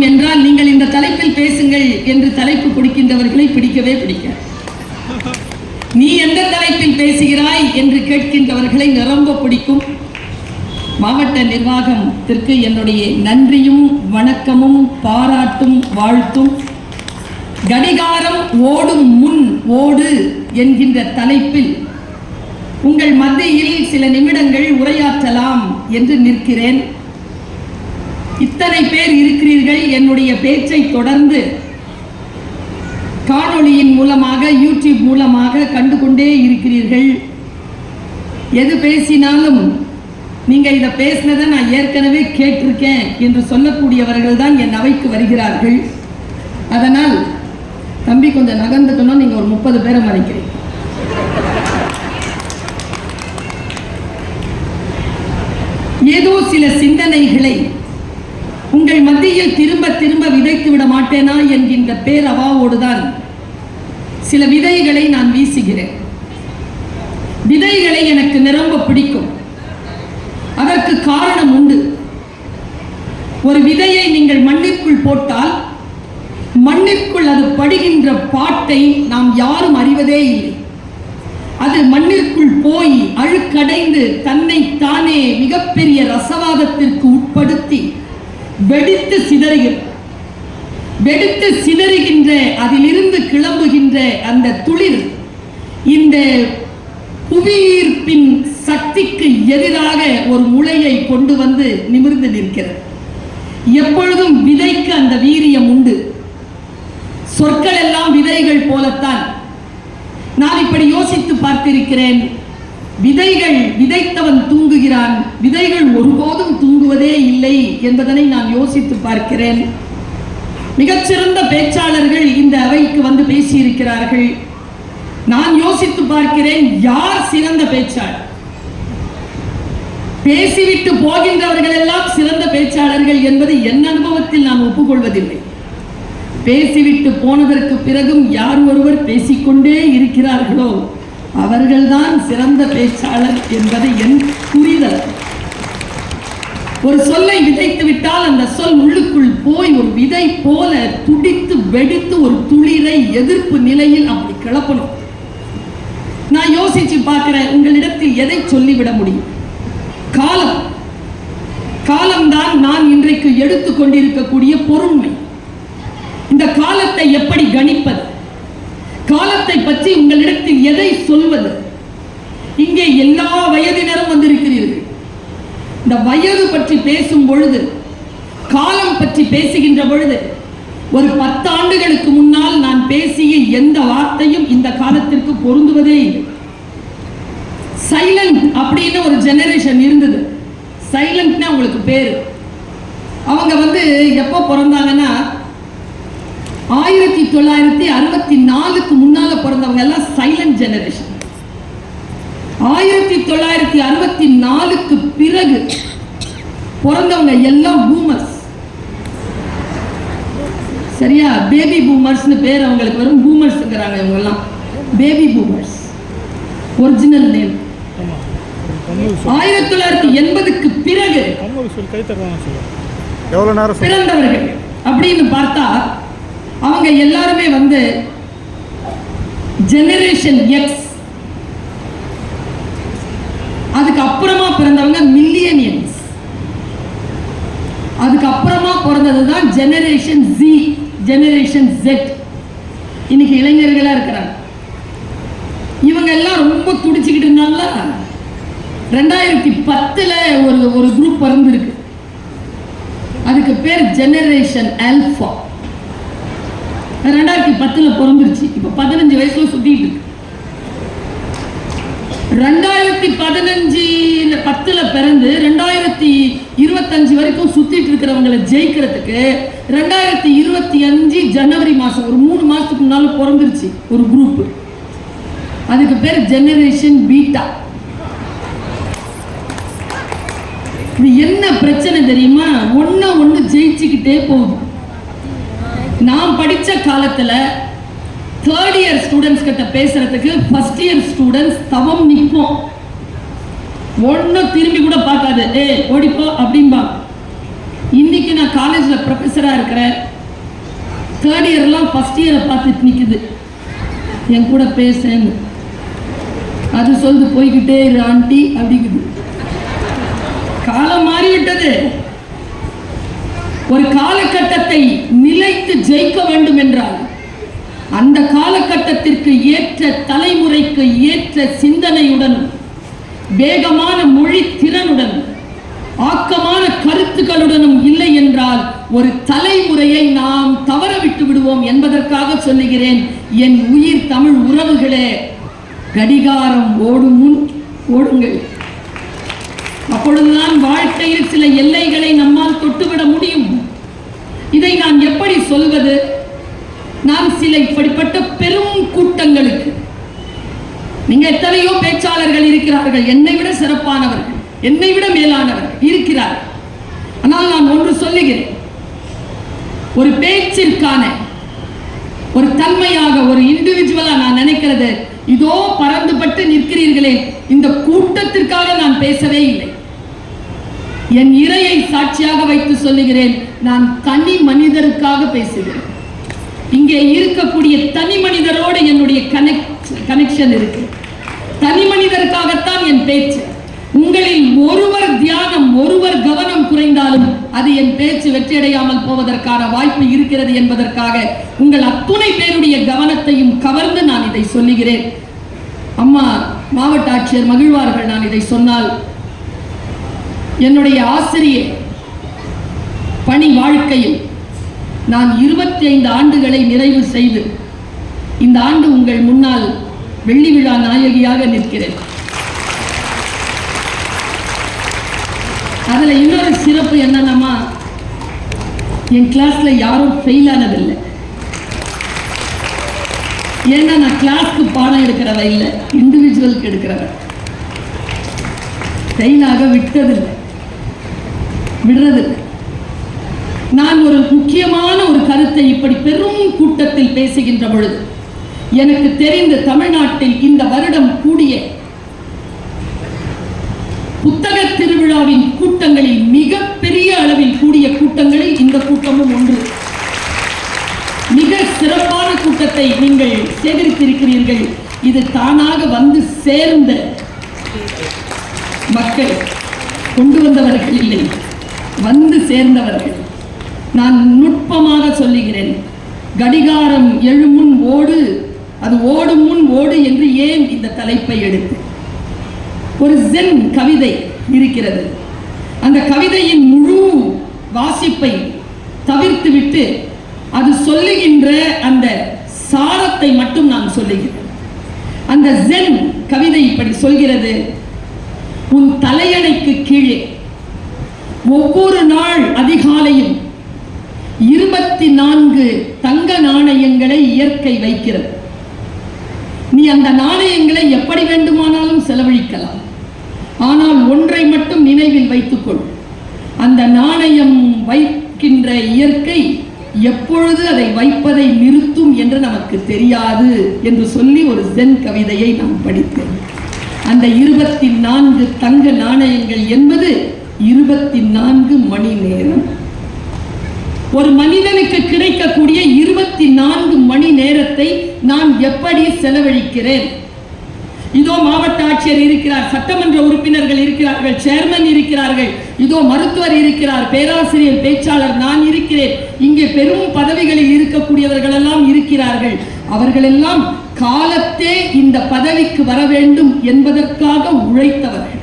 பிடிக்கும் என்றால் நீங்கள் இந்த தலைப்பில் பேசுங்கள் என்று தலைப்பு கொடுக்கின்றவர்களை பிடிக்கவே பிடிக்க. நீ எந்த தலைப்பில் பேசுகிறாய் என்று கேட்கின்றவர்களை நிரம்ப பிடிக்கும். மாவட்ட நிர்வாகத்திற்கு என்னுடைய நன்றியும் வணக்கமும் பாராட்டும் வாழ்த்தும். கடிகாரம் ஓடும் முன் ஓடு என்கின்ற தலைப்பில் உங்கள் மத்தியில் சில நிமிடங்கள் உரையாற்றலாம் என்று நிற்கிறேன். இத்தனை பேர் இருக்கிறீர்கள். என்னுடைய பேச்சை தொடர்ந்து காணொளியின் மூலமாக யூடியூப் மூலமாக கண்டுகொண்டே இருக்கிறீர்கள். எது பேசினாலும் நீங்க இதை பேசினதை நான் ஏற்கனவே கேட்டிருக்கேன் என்று சொல்லக்கூடியவர்கள் தான் என் அவைக்கு வருகிறார்கள். அதனால் தம்பி கொஞ்சம் நகர்ந்துக்கணும். நீங்க ஒரு 30 பேரை மறைக்கிறீங்க. ஏதோ சில சிந்தனைகளை உங்கள் மத்தியில் திரும்ப திரும்ப விதைத்து விட மாட்டேனா என்கின்ற பேரவாவோடுதான் சில விதைகளை நான் வீசுகிறேன். விதைகளை எனக்கு நிரம்ப பிடிக்கும். அதற்கு காரணம் உண்டு. ஒரு விதையை நீங்கள் மண்ணிற்குள் போட்டால் மண்ணிற்குள் அது படுகின்ற பாட்டை நாம் யாரும் அறிவதே இல்லை. அது மண்ணிற்குள் போய் அழுக்கடைந்து தன்னை தானே மிகப்பெரிய ரசவாதத்திற்கு உட்படுத்தி வெடித்து சிதறுகின்ற அதிலிருந்து கிளம்புகின்ற அந்த துளிர் இந்த புவியீர்ப்பின் சக்திக்கு எதிராக ஒரு முளையை கொண்டு வந்து நிமிர்ந்து நிற்கிறது. எப்பொழுதும் விதைக்கு அந்த வீரியம் உண்டு. சொற்கள் எல்லாம் விதைகள் போலத்தான். நான் இப்படி யோசித்து பார்த்திருக்கிறேன். விதைகள் விதைத்தவன் தூங்குகிறான், விதைகள் ஒருபோதும் தூங்குவதே இல்லை என்பதனை நான் யோசித்து பார்க்கிறேன். மிகச்சிறந்த பேச்சாளர்கள் இந்த அவைக்கு வந்து பேசியிருக்கிறார்கள். நான் யோசித்து பார்க்கிறேன், யார் சிறந்த பேச்சாளர்? பேசிவிட்டு போகின்றவர்கள் எல்லாம் சிறந்த பேச்சாளர்கள் என்பது என் அனுபவத்தில் நான் ஒப்புக்கொள்வதில்லை. பேசிவிட்டு போனதற்கு பிறகும் யார் ஒருவர் பேசிக்கொண்டே இருக்கிறார்களோ அவர்கள்தான் சிறந்த பேச்சாளர் என்பது என் புரிதல். ஒரு சொல்லை விதைத்து விட்டால் அந்த சொல் உள்ளுக்குள் போய் ஒரு விதை போல துடித்து வெடித்து ஒரு துளிரை எதிர்ப்பு நிலையில் அப்படி கிளப்பணும். நான் யோசிச்சு பார்க்கிறேன், உங்களிடத்தில் எதை சொல்லிவிட முடியும்? காலம்தான் நான் இன்றைக்கு எடுத்துக் கொண்டிருக்கக்கூடிய பொருண்மை. இந்த காலத்தை எப்படி கணிப்பது? காலத்தை பற்றி உங்களிடத்தில் எதை சொல்வது? இங்கே எல்லா வயதினரும் வந்திருக்கிறீர்கள். இந்த வயது பற்றி பேசும் பொழுது, காலம் பற்றி பேசுகின்ற பொழுது, ஒரு 10 ஆண்டுகளுக்கு முன்னால் நான் பேசிய எந்த வார்த்தையும் இந்த காலத்திற்கு பொருந்துவதே இல்லை. சைலண்ட் அப்படின்னு ஒரு ஜெனரேஷன் இருந்தது. சைலண்ட்னா உங்களுக்கு பேரு. அவங்க வந்து எப்போ பிறந்தாங்கன்னா 1964க்கு முன்னால பிறந்தவங்க எல்லாம் சைலண்ட் ஜெனரேஷன். 1964க்கு பிறகு பிறந்தவங்க எல்லாம் பூமர்ஸ். சரியா? பேபி பூமர்ஸ்னு பேர் அவங்களுக்கு வரும். பூமர்ஸ்ங்கிறாங்க இவங்க எல்லாம். Baby boomers original name. 1980க்கு பிறகு பிறந்தவர்கள் அப்படின்னு பார்த்தா அவங்க எல்லாருமே வந்து ஜெனரேஷன் எக்ஸ். அதுக்கு அப்புறமா பிறந்தவங்க மில்லியனியன்ஸ். அதுக்கு அப்புறமா பிறந்ததுதான் ஜெனரேஷன் ஜி, ஜெனரேஷன் ஜெட். இன்னைக்கு இளைஞர்களா இருக்கிறாங்க. இவங்க எல்லாம் ரொம்ப துடிச்சுக்கிட்டு இருந்தாங்களா. 2010ல ஒரு குரூப் பிறந்திருக்கு. அதுக்கு பேர் ஜெனரேஷன் ஆல்பா. 2010ல பிறந்துருச்சு. இப்ப 15 வயசுல சுத்திட்டு இருக்கு. 2010ல பிறந்து 2025 வரைக்கும் சுத்திட்டு இருக்கிறவங்களை ஜெயிக்கிறதுக்கு 2025 ஜனவரி மாசம் ஒரு 3 மாசத்துக்கு முன்னால பிறந்துருச்சு ஒரு குரூப். அதுக்கு பேர் ஜெனரேஷன் பீட்டா. இது என்ன பிரச்சனை தெரியுமா? ஒண்ணு ஜெயிச்சுக்கிட்டே போகுது. நான் படிச்ச காலத்துல தேர்ட் இயர் ஸ்டூடெண்ட்ஸ் கிட்ட பேசுறதுக்கு ஃபர்ஸ்ட் இயர் ஸ்டூடெண்ட்ஸ் தவம் நிற்போம். ஒன்னும் திரும்பி கூட பார்க்காது, ஓடிப்போ அப்படின்பா. இன்னைக்கு நான் காலேஜ்ல ப்ரொஃபஸரா இருக்கிறேன். தேர்ட் இயர்லாம் ஃபர்ஸ்ட் இயரை பார்த்துட்டு நிக்குது, என் கூட பேசன்னு. அது சொல்லுது, போய்கிட்டே இரு ஆண்டி அப்படிங்குது. காலம் மாறிவிட்டது. ஒரு காலகட்டத்தை நிலைத்து ஜெயிக்க வேண்டும் என்றால் அந்த காலகட்டத்திற்கு ஏற்ற, தலைமுறைக்கு ஏற்ற சிந்தனையுடனும், வேகமான மொழி திறனுடனும், ஆக்கமான கருத்துக்களுடனும் இல்லை என்றால் ஒரு தலைமுறையை நாம் தவற விட்டு விடுவோம் என்பதற்காக சொல்லுகிறேன். என் உயிர் தமிழ் உறவுகளே, கடிகாரம் ஓடும் முன் ஓடுங்கள். அப்பொழுதுதான் வாழ்க்கையில் சில எல்லைகளை நம்மால் தொட்டுவிட முடியும். இதை நான் எப்படி சொல்வது? நான் சில இப்படிப்பட்ட பெரும் கூட்டங்களுக்கு, நீங்க எத்தனையோ பேச்சாளர்கள் இருக்கிறார்கள், என்னை விட சிறப்பானவர்கள், என்னை விட மேலானவர்கள் இருக்கிறார்கள். ஆனால் நான் ஒன்று சொல்லுகிறேன், ஒரு பேச்சிற்கான ஒரு தன்மையாக, ஒரு இண்டிவிஜுவலா நான் நினைக்கிறது, இதோ பறந்துபட்டு நிற்கிறீர்களே, இந்த கூட்டத்திற்காக நான் பேசவே இல்லை. என் இறையை சாட்சியாக வைத்து சொல்லுகிறேன், நான் தனி மனிதருக்காக பேசுகிறேன். இங்கே இருக்கக்கூடிய தனி மனிதரோடு என்னுடைய கனெக்ஷன் இருக்கு. தனி மனிதருக்காகத்தான் என் பேச்சு. உங்களில் ஒருவர் தியானம், ஒருவர் கவனம் குறைந்தாலும் அது என் பேச்சு வெற்றியடையாமல் போவதற்கான வாய்ப்பு இருக்கிறது என்பதற்காக உங்கள் அத்துணை பேருடைய கவனத்தையும் கவர்ந்து நான் இதை சொல்லுகிறேன். அம்மா மாவட்ட ஆட்சியர் மகிழ்வார்கள் நான் இதை சொன்னால். என்னுடைய ஆசிரியர் பணி வாழ்க்கையில் நான் 25 ஆண்டுகளை நிறைவு செய்து இந்த ஆண்டு உங்கள் முன்னால் வெள்ளி விழா நாயகியாக நிற்கிறேன். அதுல இன்னொரு சிறப்பு என்னன்னா, என் கிளாஸ்ல யாரும் ஃபெயில் ஆனதில்லை. ஏன்னா நான் கிளாஸ்க்கு பாடம் எடுக்கிறவ இல்லை, இண்டிவிஜுவலுக்கு எடுக்கிறவ. ஃபெயிலாக விட்டதில்லை, விடுறதில்லை. நான் ஒரு முக்கியமான ஒரு கருத்தை இப்படி பெரும் கூட்டத்தில் பேசுகின்ற பொழுது, எனக்கு தெரிந்த தமிழ்நாட்டில் இந்த வருடம் கூடிய புத்தக திருவிழாவின் கூட்டங்களில் மிகப்பெரிய அளவில் கூடிய கூட்டங்களில் இந்த கூட்டமும் ஒன்று. மிக சிறப்பான கூட்டத்தை நீங்கள் சேகரித்திருக்கிறீர்கள். இது தானாக வந்து சேர்ந்த மக்கள், கொண்டு வந்தவர்கள் இல்லை, வந்து சேர்ந்தவர்கள். நான் நுட்பமாக சொல்லுகிறேன், கடிகாரம் எழுமுன் ஓடு, அது ஓடும் முன் ஓடு என்று ஏன் இந்த தலைப்பை எடுத்து? ஒரு ஜென் கவிதை இருக்கிறது. அந்த கவிதையின் முழு வாசிப்பை தவிர்த்துவிட்டு அது சொல்லுகின்ற அந்த சாரத்தை மட்டும் நான் சொல்லுகிறேன். அந்த ஜென் கவிதை இப்படி சொல்கிறது: உன் தலையணைக்கு கீழே ஒவ்வொரு நாள் அதிகாலையும் 24 தங்க நாணயங்களை இயற்கை வைக்கிறது. நீ அந்த நாணயங்களை எப்படி வேண்டுமானாலும் செலவழிக்கலாம். ஆனால் ஒன்றை மட்டும் நினைவில் வைத்துக்கொள், அந்த நாணயம் வைக்கின்ற இயற்கை எப்பொழுது அதை வைப்பதை நிறுத்தும் என்று நமக்கு தெரியாது என்று சொல்லி ஒரு ஜென் கவிதையை நான் படித்தேன். அந்த 24 தங்க நாணயங்கள் என்பது 24 மணி நேரம். ஒரு மனிதனுக்கு கிடைக்கக்கூடிய 24 மணி நேரத்தை நான் எப்படி செலவழிக்கிறேன்? இதோ மாவட்ட ஆட்சியர் இருக்கிறார், சட்டமன்ற உறுப்பினர்கள் இருக்கிறார்கள், சேர்மன் இருக்கிறார்கள், இதோ மருத்துவர் இருக்கிறார், பேராசிரியர், பேச்சாளர், நான் இருக்கிறேன். இங்கே பெரும் பதவிகளில் இருக்கக்கூடியவர்கள் எல்லாம் இருக்கிறார்கள். அவர்களெல்லாம் காலத்தே இந்த பதவிக்கு வர வேண்டும் என்பதற்காக உழைத்தவர்கள்.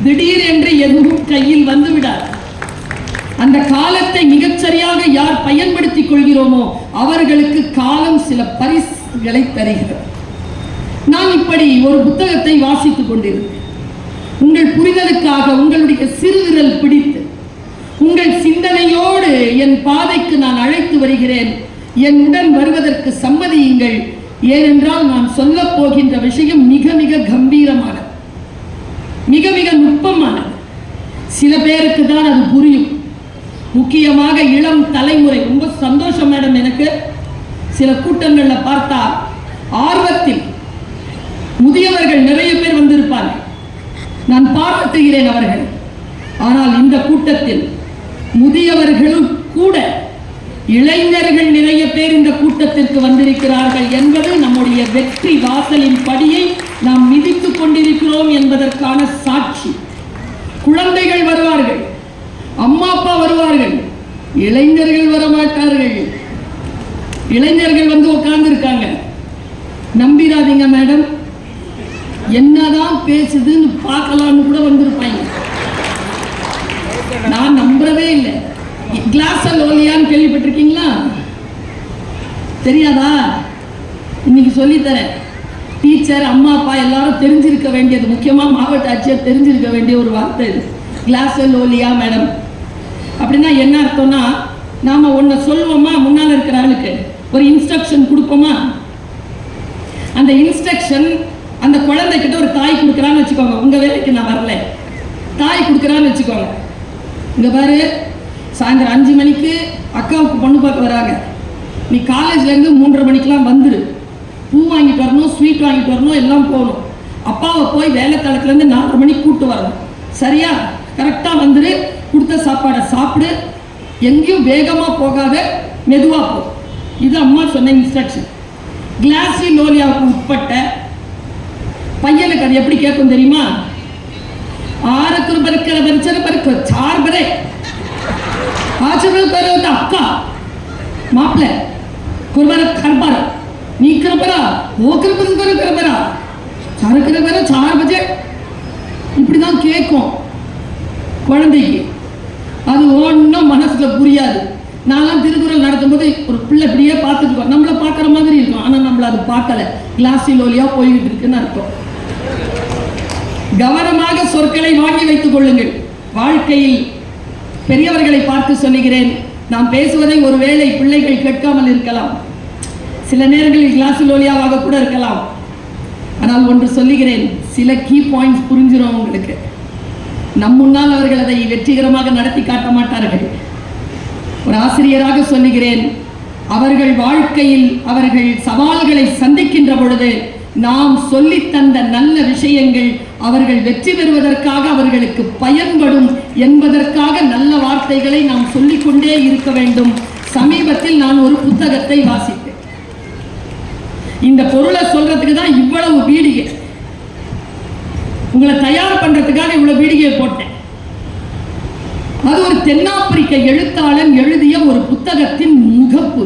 திடீர் என்று எதுவும் கையில் வந்துவிடாது. அந்த காலத்தை மிகச்சரியாக யார் பயன்படுத்திக் கொள்கிறோமோ அவர்களுக்கு காலம் சில பரிசுகளை தருகிறது. நான் இப்படி ஒரு புத்தகத்தை வாசித்துக் கொண்டிருந்தேன். உங்கள் புரிதலுக்காக உங்களுடைய சிறுவிரல் பிடித்து உங்கள் சிந்தனையோடு என் பாதைக்கு நான் அழைத்து வருகிறேன். என்னுடன் வருவதற்கு சம்மதியுங்கள். ஏனென்றால் நான் சொல்ல போகின்ற விஷயம் மிக மிக கம்பீரமானது, மிக மிக நுட்பமானது. சில பேருக்கு தான் அது புரியும், முக்கியமாக இளம் தலைமுறை. ரொம்ப சந்தோஷம் மேடம், எனக்கு சில கூட்டங்கள்ல பார்த்தா ஆர்வத்தில் முதியவர்கள் நிறைய பேர் வந்திருப்பார்கள், நான் பாராட்டுகிறேன் அவர்கள். ஆனால் இந்த கூட்டத்தில் முதியவர்களும் கூட இளைஞர்கள் நிறைய பேர் இந்த கூட்டத்திற்கு வந்திருக்கிறார்கள் என்பது நம்முடைய வெற்றி வாசலின் படியை நாம் மிதித்துக் கொண்டிருக்கிறோம் என்பதற்கான சாட்சி. குழந்தைகள் வருவார்கள், அம்மா அப்பா வருவார்கள், இளைஞர்கள் வரமாட்டார்கள். இளைஞர்கள் வந்து உட்கார்ந்து இருக்காங்க. நம்பிராதீங்க மேடம், என்னதான் பேசுதுன்னு பார்க்கலான்னு கூட வந்திருப்பாங்க. நான் நம்பவே இல்லை. கிளாஸ் லோலியான்னு கேள்விப்பட்டிருக்கீங்களா? தெரியாதா? இன்னைக்கு சொல்லித்தரேன். டீச்சர், அம்மா அப்பா எல்லாரும் தெரிஞ்சிருக்க வேண்டியது, முக்கியமா மாவட்ட ஆட்சியர் தெரிஞ்சிருக்க வேண்டிய ஒரு வார்த்தை இது. கிளாஸ் லோலியா மேடம் அப்படின்னா என்ன அர்த்தம்னா, நாம ஒன்ன சொல்லுவோமா, முன்னால இருக்கிற ஆளுக்கு ஒரு இன்ஸ்ட்ரக்ஷன் கொடுப்போமா, அந்த இன்ஸ்ட்ரக்ஷன் அந்த குழந்தைகிட்ட ஒரு தாய் கொடுக்குறான்னு வச்சுக்கோங்க. உங்க வேலைக்கு நான் வரல, தாய் கொடுக்குறான்னு வச்சுக்கோங்க. இங்க பாரு, சாயந்தரம் 5 மணிக்கு அக்காவுக்கு பொண்ணு பார்க்க வராங்க, நீ காலேஜ்ல இருந்து 3:30 மணிக்கெல்லாம் வந்துரு. பூ வாங்கிட்டு வரணும், ஸ்வீட் வாங்கிட்டு வரணும், எல்லாம் போகணும். அப்பாவை போய் வேலை தளத்துல இருந்து 4:30 மணிக்கு கூப்பிட்டு வரணும். சரியா? கரெக்டா வந்துரு, கொடுத்த சாப்பாடை சாப்பிடு, எங்கேயும் வேகமா போகாத, மெதுவா போ. இது அம்மா சொன்ன இன்ஸ்ட்ரக்ஷன். கிளாஸி லோலியாவுக்கு உட்பட்ட பையனுக்கு அது எப்படி கேட்கும் தெரியுமா? 6 बरकर बरचर बरकर 4 बरे आचरण करो तो अक्का मापले कुर्बान खरबार नी करबरा वो करबन करो करबरा 4 करबरा 4 बजे இப்படிதான் கேட்கும் குழந்தைக்கு. அது ஒன்றும் மனசுல புரியாது. நான்லாம் திருக்குறள் நடத்தும்போது ஒரு பிள்ளை இப்படியே பார்த்துட்டு நம்மளை பார்க்குற மாதிரி இருக்கும், ஆனால் நம்மள அது பார்க்கல. கிளாஸி லோலியா போய்கிட்டு இருக்குன்னு அர்த்தம். கவனமாக சொற்களை வாங்கி வைத்துக் கொள்ளுங்கள். வாழ்க்கையில் பெரியவர்களை பார்த்து சொல்லுகிறேன், நாம் பேசுவதை ஒருவேளை பிள்ளைகள் கேட்காமல் இருக்கலாம், சில நேரங்களில் கிளாஸ் லோலியாவாக கூட இருக்கலாம். ஆனால் ஒன்று சொல்லுகிறேன், சில கீ பாயிண்ட்ஸ் புரிஞ்சிடும் உங்களுக்கு. நம் முன்னால் அவர்கள் அதை வெற்றிகரமாக நடத்தி காட்ட மாட்டார்கள். ஒரு ஆசிரியராக சொல்லுகிறேன், அவர்கள் வாழ்க்கையில் அவர்கள் சவால்களை சந்திக்கின்ற பொழுது நாம் சொல்லித் தந்த நல்ல விஷயங்கள் அவர்கள் வெற்றி பெறுவதற்காக அவர்களுக்கு பயன்படும் என்பதற்காக நல்ல வார்த்தைகளை நாம் சொல்லிக்கொண்டே இருக்க வேண்டும். சமீபத்தில் நான் ஒரு புத்தகத்தை வாசித்தேன். இந்த பொருளை சொல்றதுக்கு தான் இவ்வளவு பீடிகை, உங்களை தயார் பண்றதுக்காக இவ்வளவு பீடிகையை போட்டேன். அது ஒரு தென்னாப்பிரிக்க எழுத்தாளன் எழுதிய ஒரு புத்தகத்தின் முகப்பு.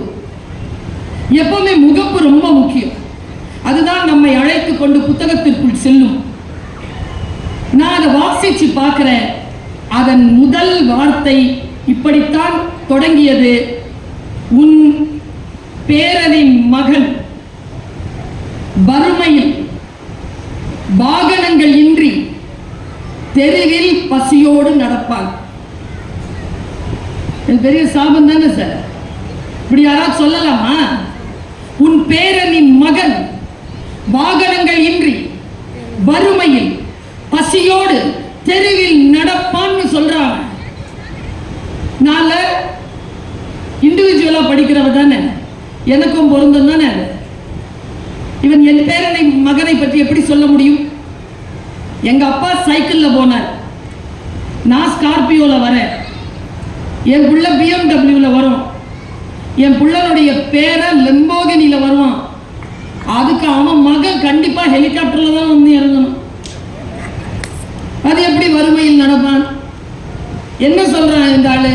எப்பவுமே முகப்பு ரொம்ப முக்கியம். அதுதான் நம்மை அழைத்து கொண்டு புத்தகத்திற்குள் செல்லும். நான் அதை வாசிச்சு பார்க்கிறேன். அதன் முதல் வார்த்தை இப்படித்தான் தொடங்கியது: உன் பேரனின் மகன் வறுமையில் வாகனங்கள் இன்றி தெருவில் பசியோடு நடப்பான். பெரிய சாபம் தானே சார்? இப்படி யாராவது சொல்லலாமா? உன் பேரனின் மகன் வாகனங்கள் இன்றி வறுமையில் பசியோடு தெருவில் நடப்பான்னு சொல்றாங்க. நால இண்டிவிஜுவலா படிக்கிறவ தானே, எனக்கும் பொருந்தும் தானே. இவன் என் பேரனை மகனை பற்றி எப்படி சொல்ல முடியும்? எங்க அப்பா சைக்கிள்ல போனார், நான் ஸ்கார்பியோல வரேன், என் புள்ள BMW வரும், என் புள்ளனுடைய பேரை லம்போகினில வருவான். அதுக்கு அவன் மகன் கண்டிப்பா ஹெலிகாப்டர்ல தான் வந்து இறங்கணும். அது எப்படி வறுமையில் நடப்பான்? என்ன சொல்றான் இந்த ஆளு?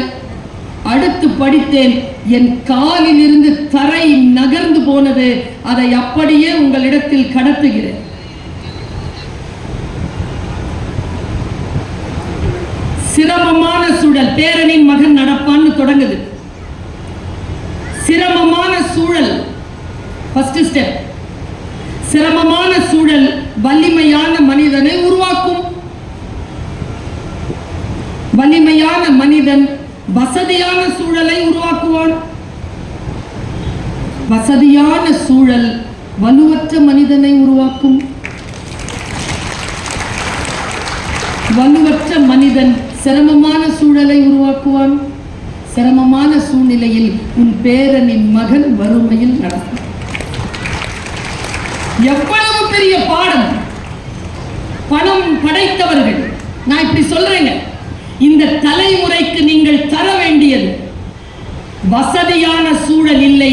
அடுத்து படித்தேன், என் காலில் இருந்து தரை நகர்ந்து போனது, அதை அப்படியே உங்களிடத்தில் கடத்துகிறேன். சிரமமான சூழல், பேரனின் மகன் நடப்பான்னு தொடங்குது. சிரமமான சூழல் ஃபர்ஸ்ட் ஸ்டெப். சிரமமான சூழல் வலிமையான மனிதனை உருவாக்கும். வலிமையான மனிதன் வசதியான சூழலை உருவாக்குவான். வசதியான சூழல் வலுவற்ற மனிதனை உருவாக்கும். வலுவற்ற மனிதன் சிரமமான சூழலை உருவாக்குவான். சிரமமான சூழ்நிலையில் உன் பேரனின் மகன் வறுமையில் நடக்கும். எவ்வளவு பெரிய பாடம்! பணம் படைத்தவர்கள், நான் இப்படி சொல்றேங்க, இந்த தலைமுறைக்கு நீங்கள் தர வசதியான சூழல் இல்லை,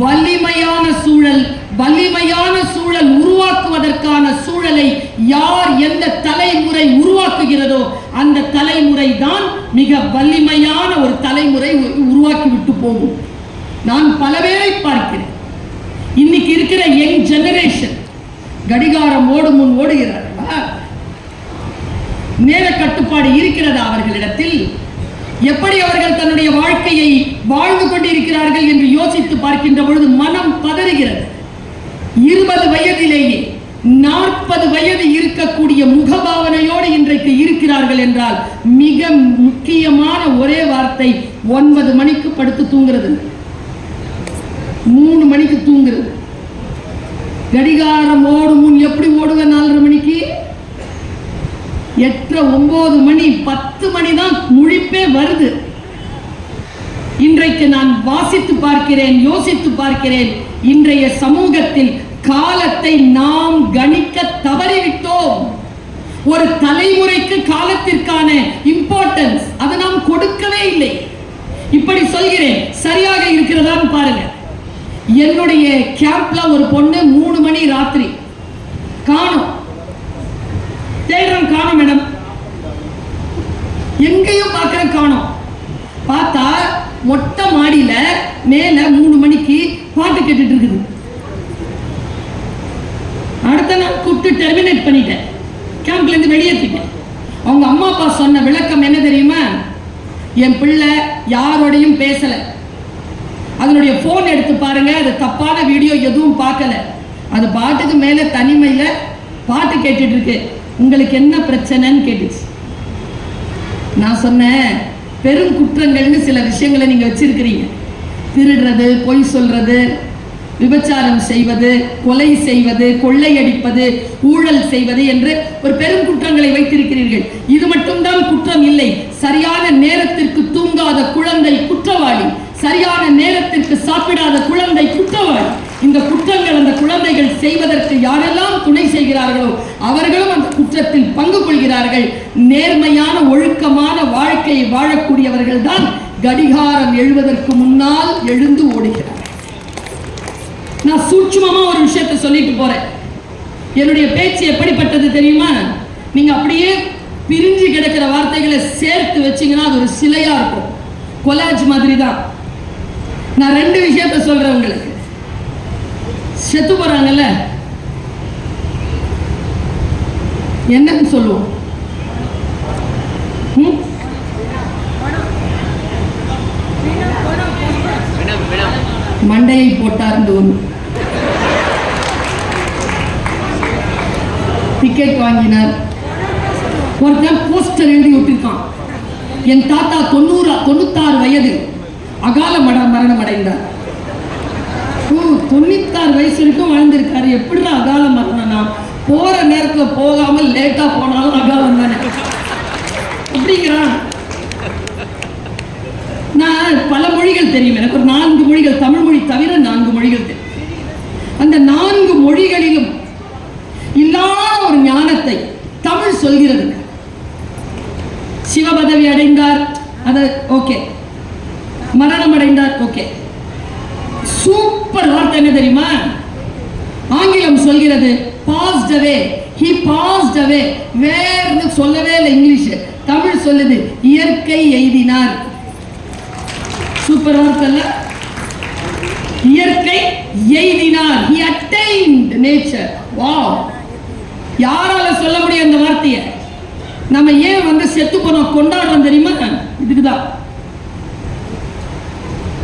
வலிமையான சூழல். வலிமையான சூழல் உருவாக்குவதற்கான சூழலை யார் எந்த தலைமுறை உருவாக்குகிறதோ அந்த தலைமுறை தான் மிக வலிமையான ஒரு தலைமுறை உருவாக்கி விட்டு போகும். நான் பல பேரை பார்க்கிறேன். இன்னைக்கு இருக்கிற யங் ஜெனரேஷன் கடிகாரம் ஓடும் முன் ஓடுகிறார்களா? நேர கட்டுப்பாடு இருக்கிறதா அவர்களிடத்தில்? எப்படி அவர்கள் தன்னுடைய வாழ்க்கையை வாழ்ந்து கொண்டிருக்கிறார்கள் என்று யோசித்து பார்க்கின்ற பொழுது மனம் பதறுகிறது. 20 வயதிலேயே 40 வயது இருக்கக்கூடிய முகபாவனையோடு இன்றைக்கு இருக்கிறார்கள் என்றால் மிக முக்கியமான ஒரே வார்த்தை 9 மணிக்கு படுத்து தூங்குறது, 3 மணிக்கு தூங்குறது. கடிகாரம் ஓடும் முன் எப்படி ஓடுவ? 4:30 மணிக்கு, 8, 9 மணி, 10 மணி தான் முழிப்பே வருது. இன்றைக்கு நான் வாசித்து பார்க்கிறேன், யோசித்து பார்க்கிறேன். இன்றைய சமூகத்தில் காலத்தை நாம் கணிக்க தவறிவிட்டோம். ஒரு தலைமுறைக்கு காலத்திற்கான இம்பார்ட்டன்ஸ் அதை நாம் கொடுக்கவே இல்லை. இப்படி சொல்கிறேன், சரியாக இருக்கிறதான்னு பாருங்க. என்னுடைய கேம்ப்ல ஒரு பொண்ணு 3 மணி ராத்திரி காணோம். தேடுறோம், காணோம் மேடம், எங்கேயும் பார்க்கிற காணோம். பார்த்தா மொட்டை மாடியில மேல 3 மணிக்கு பாட்டு கேட்டுட்டு இருக்குது. அடுத்த நாள் கூப்பிட்டு டெர்மினேட் பண்ணிட்டேன், கேம்ப்ல இருந்து வெளியேற்றிட்டேன். அவங்க அம்மா அப்பா சொன்ன விளக்கம் என்ன தெரியுமா? என் பிள்ளை யாரோடையும் பேசல, அதனுடைய போன் எடுத்து பாருங்க, அது தப்பான வீடியோ எதுவும் பார்க்கல, அது பாட்டுக்கு மேல தனிமையில பாட்டு கேட்டுட்டு இருக்கு, உங்களுக்கு என்ன பிரச்சனைன்னு கேட்டுச்சு. நான் சொன்னேன், பெரும் குற்றங்கள்னு சில விஷயங்களை நீங்க வச்சிருக்கிறீங்க. திருடுறது, பொய் சொல்றது, விபச்சாரம் செய்வது, கொலை செய்வது, கொள்ளையடிப்பது, ஊழல் செய்வது என்று ஒரு பெரும் குற்றங்களை வைத்திருக்கிறீர்கள். இது மட்டும்தான் குற்றம் இல்லை. சரியான நேரத்திற்கு தூங்காத குழந்தை குற்றவாளி, சரியான நேரத்திற்கு சாப்பிடாத குழந்தை குற்றவாளி. இந்த குற்றங்கள் அந்த குழந்தைகள் செய்வதற்கு யாரெல்லாம் துணை செய்கிறார்களோ அவர்களும் அந்த குற்றத்தில் பங்கு கொள்கிறார்கள். நேர்மையான ஒழுக்கமான வாழ்க்கையை வாழக்கூடியவர்கள் தான் கடிகாரம் எழுவதற்கு முன்னால் எழுந்து ஓடுகிறார்கள். நான் சூட்சுமமா ஒரு விஷயத்தை சொல்லிட்டு போறேன். என்னுடைய பேச்சு எப்படிப்பட்டது தெரியுமா? நீங்க அப்படியே பிரிஞ்சு கிடக்கிற வார்த்தைகளை சேர்த்து வச்சீங்கன்னா அது ஒரு சிலையா இருக்கும், கொலாஜ் மாதிரி தான். நான் 2 விஷயத்தை சொல்றேன் உங்களுக்கு. செத்து போறாங்கல்ல, என்னன்னு சொல்லுவோம்? மண்டையை போட்டார், டிக்கெட் வாங்கினார், ஒருத்தன் போஸ்டர் எழுதி விட்டுருக்கான், என் தாத்தா 96 வயது அகால மரணம் அடைந்தார். 96 வயசு வரைக்கும் வாழ்ந்திருக்காரு, எப்படி அகால மரணம்னா போற நேரத்துல போகாமல் லேட்டா போனாலும் அகாலம் தானே அப்படிங்கிறான். நான் பல மொழிகள் தெரியும், எனக்கு ஒரு 4 மொழிகள், தமிழ் மொழி தவிர 4 மொழிகள் தெரியும். அந்த 4 மொழிகளிலும் இல்லாத ஒரு ஞானத்தை தமிழ் சொல்கிறது. சிவபதவி அடைந்தார், அது ஓகே, மரணம் அடைந்தார், ஓகே. சூப்பர் வார்த்தை என்ன தெரியுமா? ஆங்கிலம் சொல்கிறது passed away, he passed away. வேறு சொல்லவே இல்லை இங்கிலீஷ். தமிழ் சொல்லுது இயற்கை எய்தினார். சூப்பர் வார்த்தை இல்ல? இயற்கை எய்தினார், he attained nature. வாவ்! யாரால சொல்ல முடியும் அந்த வார்த்தையை? நம்ம ஏன் செத்து போனோம் கொண்டாடுறோம் தெரியுமா? இதுக்குதான்.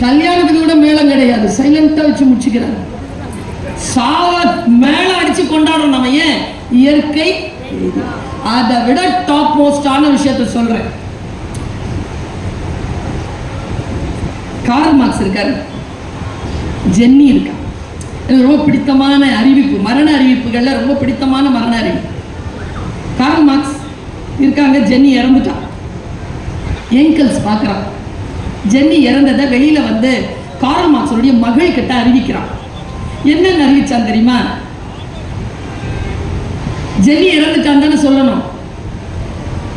கல்யாணத்துக்கு கூட மேளம் கிடையாது, சைலண்டா வச்சு முடிச்சுக்கிறாங்க. சாவ மேல அடிச்சு கொண்டாடுறோம் நம்ம. ஏன்? இயற்கை. அதை விட டாப் மோஸ்டான விஷயத்தை சொல்றேன். கார்ல் மார்க்ஸ் இருக்காரு, ஜென்னி இருக்கா. எனக்கு ரொம்ப பிடித்தமான அறிவிப்பு, மரண அறிவிப்புகள்ல ரொம்ப பிடித்தமான மரண அறிவிப்பு. கார்ல் மார்க்ஸ் இருக்காங்க, ஜென்னி இறந்துட்டான். ஏங்கல்ஸ் பார்க்குறான். ஜென்னி இறந்ததை வெளியில கார்ல் மார்க்ஸுடைய மகள் கிட்ட அறிவிக்கிறான். என்னன்னு அறிவிச்சான் தெரியுமா? ஜென்னி இறந்துட்டான் தானே சொல்லணும்.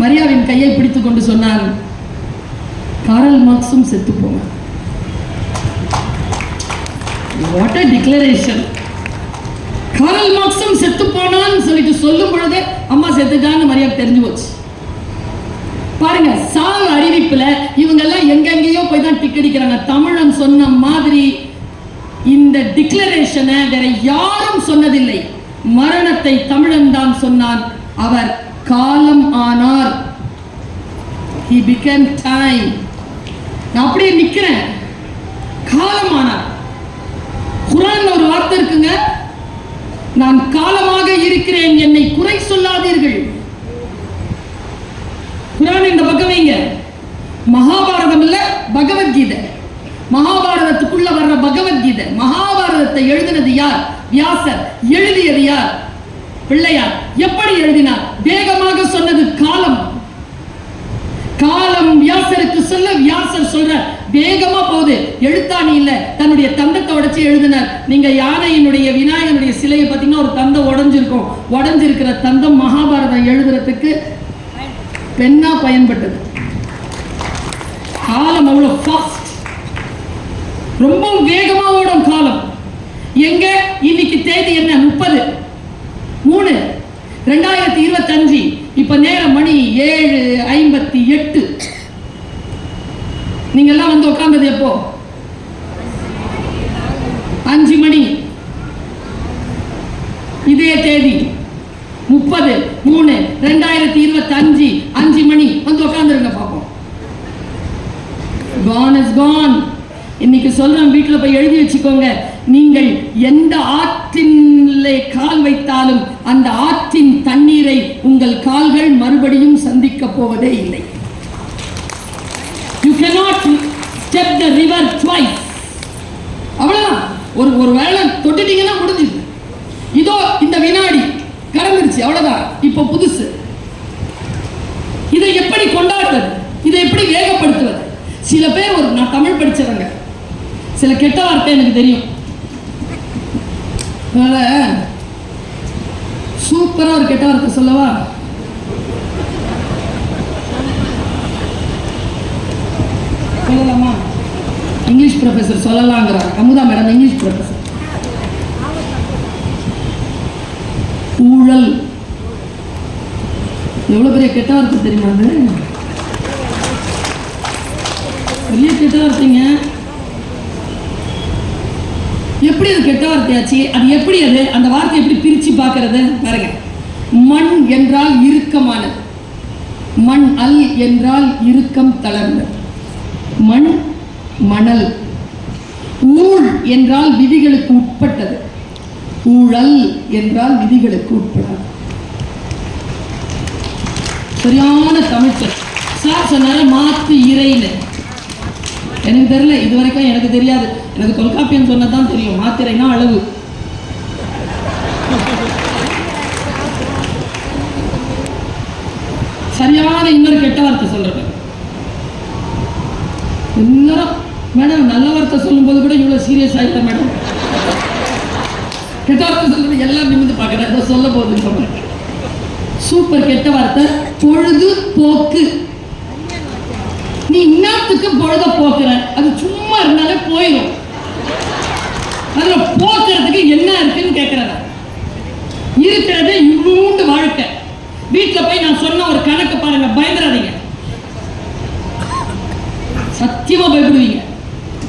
மரியாவின் கையை பிடித்து கொண்டு சொன்னான், கார்ல் மார்க்ஸும் செத்து போனான். What a declaration. காரல் மார்க்ஸும் செத்து போனான்னு சொல்லிட்டு சொல்லும் பொழுது அம்மா செத்துட்டான்னு மரியாதை தெரிஞ்சு போச்சு. பாருங்க, சாவு அறிவிப்புல இவங்க எல்லாம் எங்கெங்கேயோ போய் தான் டிக்கெடிக்கிறாங்க. தமிழன் சொன்ன மாதிரி இந்த டிக்ளரேஷனை வேற யாரும் சொன்னதில்லை. மரணத்தை தமிழன் தான் சொன்னான். அவர் காலம் ஆனார். He became time. நான் அப்படியே நிக்கிறேன். காலம் ஆனார். குர்ஆன்ல ஒரு வார்த்தை இருக்குங்க, நான் காலமாக இருக்கிறேன், என்னை குறை சொல்லாதீர்கள். குர்ஆன் இந்த பக்கம் வைங்க. மகாபாரதம் இல்ல, பகவத்கீதை. மகாபாரதத்துக்குள்ள வர்ற பகவத்கீதை. மகாபாரதத்தை எழுதினது யார்? வியாசர். எழுதியது யார்? பிள்ளையார். எப்படி எழுதினார்? வேகமாக சொன்னது காலம். காலம் வியாசருக்கு சொல்ல, வியாசர் சொல்ற வேகமா போகுது. எழுத்தாணி இல்ல, தன்னுடைய தந்தத்தை உடைச்சு எழுதினார். நீங்க யானையினுடைய விநாயகனுடைய சிலையை பார்த்தீங்கன்னா ஒரு தந்தம் உடைஞ்சிருக்கும். உடைஞ்சிருக்கிற தந்தம் மகாபாரதம் எழுதுறதுக்கு பெண்ணா பயன்பட்டது. காலம் அவ்வளவு ஃபாஸ்ட், ரொம்ப வேகமா ஓடும் காலம். எங்க இன்னைக்கு தேதி என்ன? 30/3/2025. இப்ப நேரம் மணி 7:58. நீங்க எல்லாம் வந்து உட்கார்ந்தது எப்போ? 5 மணி. இதே தேதி 30/3/2025 5 மணி வந்து உட்கார்ந்துருங்க பாப்போம். Gone is gone. இன்னைக்கு சொல்றேன், வீட்டுல போய் எழுதி வச்சுக்கோங்க. நீங்கள் எந்த ஆற்றிலே கால் வைத்தாலும் அந்த ஆற்றின் தண்ணீரை உங்கள் கால்கள் மறுபடியும் சந்திக்க போவதே இல்லை. You cannot step the river twice. அவ்வளவுதான். ஒரு வேளை தொட்டுட்டீங்கன்னா முடிஞ்சுது. இதோ இந்த வினாடி கடந்துருச்சு, அவ்வளவுதான். இப்போ புதுசு. இதை எப்படி கொண்டாடுறது? இதை எப்படி வேகப்படுத்துவது? சில பேர், நான் தமிழ் படிச்சவங்க, சில கெட்ட வார்த்தை எனக்கு தெரியும். சூப்பரா ஒரு கெட்ட வார்த்தை சொல்லவா? சொல்லலாமா? இங்கிலீஷ் ப்ரொஃபசர் சொல்லலாங்கிறார். Amudha madam English professor. ஊழல் எவ்வளவு பெரிய கெட்ட வார்த்தை தெரியுமா? அது பெரிய கெட்ட வார்த்தைங்க. எப்படி அது கெட்ட வார்த்தையாச்சு? அது எப்படி, அது அந்த வார்த்தை எப்படி பிரிச்சு பார்க்கறது பாருங்க. மண் என்றால் இறுக்கமானது, மண் அல் என்றால் இறுக்கம் தளர்ந்தது, மண் மணல். ஊழ் என்றால் விதிகளுக்கு உட்பட்டது, ஊழல் என்றால் விதிகளுக்கு உட்படாது. சரியான தமிழ்ச்சொல். சார் சொன்னாரு மாத்து இறைன்னு. எனக்கு தெரியல, இது வரைக்கும் எனக்கு தெரியாது. எனக்கு தொல்காப்பியம் சொன்னதான் தெரியும். மாத்திரைனா அளவு. சரியான இன்னொரு கெட்ட வார்த்தை சொல்றது. எல்லாரும் மேடம் நல்ல வார்த்தை சொல்லும் போது கூட இவ்வளவு சீரியஸ் ஆயிட்ட மேடம். கெட்ட வார்த்தை சொல்றது எல்லாம் நிமிந்து பார்க்கறேன். சொல்ல போகுது சூப்பர் கெட்ட வார்த்தை, பொழுதுபோக்கு. நீ இன்னத்துக்கு பொழுத போக்குற, அது சும்மா இருந்தாலே போயிடும். அதுல போக்குறதுக்கு என்ன இருக்குன்னு கேட்கறத. இருக்கிறதே இவ்வளோண்டு வாழ்க்கை. வீட்டுல போய் நான் சொன்ன ஒரு கணக்கு பாருங்க, பயந்துடாதீங்க. சத்தியமா பயப்படுவீங்க.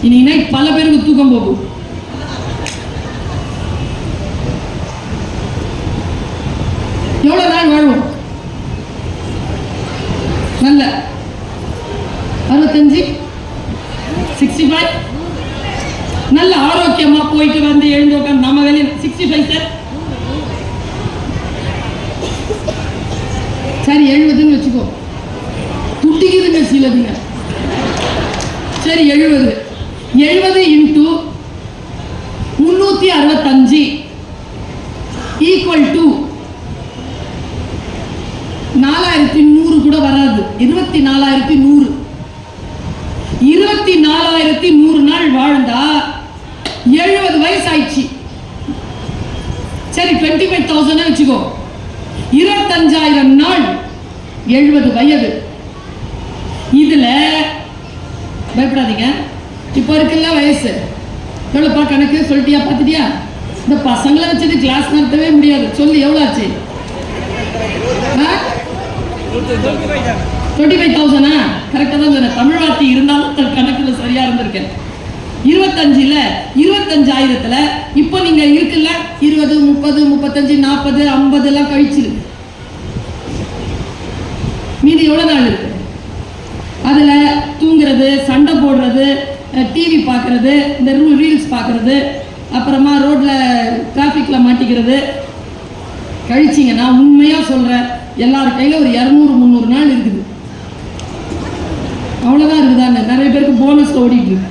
இனி நைட் பல பேருக்கு தூக்கம் போகும். எவ்வளவு நாள் வாழ்வோம்? நல்ல 65, 65. நல்ல ஆரோக்கியமா போயிட்டு வந்து எழுந்து உட்காந்து நம்ம வேலையை 65 சார். சரி 70ன்னு வச்சுக்கோ. துட்டிக்குதுங்க சிலதுங்க. சரி 70 இன்டு 365 ஈக்குவல் டு 4100 கூட வராது. 24,100. 24,100 நாள் வாழ்ந்தா 70 வயசு ஆயிடுச்சு. சரி 25,000 வச்சுக்கோ. 25,000 நாள் 70 வயது. இதுல பயப்படாதீங்க, இப்போ இருக்குல்ல வயசு எவ்வளோப்பா கணக்கு சொல்லிட்டியா, பார்த்துட்டியா? இந்த பசங்களை வச்சுட்டு கிளாஸ் நடத்தவே முடியாது. சொல்லு, எவ்வளோ ஆச்சு? 25,000. கரெக்டாக தான் சொன்னேன். தமிழ் வார்த்தை இருந்தாலும் தன் கணக்கில் சரியா இருந்திருக்கேன். 25,000ல் இப்போ நீங்க இருக்குல்ல 20, 30, 35, 40, 50 எல்லாம் கழிச்சிருக்கு. மீதி எவ்வளவு நாள் இருக்கு? அதுல தூங்குறது, சண்டை போடுறது, டிவி பார்க்கறது, இந்த ரீல்ஸ் பார்க்கறது, அப்புறமா ரோட்ல டிராஃபிக்ல மாட்டிக்கிறது கழிச்சிங்க. நான் உண்மையா சொல்றேன், எல்லார் கையில ஒரு 200-300 நாள் இருக்குது. அவ்வளவுதான் இருக்குதான்னு நிறைய பேருக்கு போனஸ் ஓடிட்டு இருக்கு.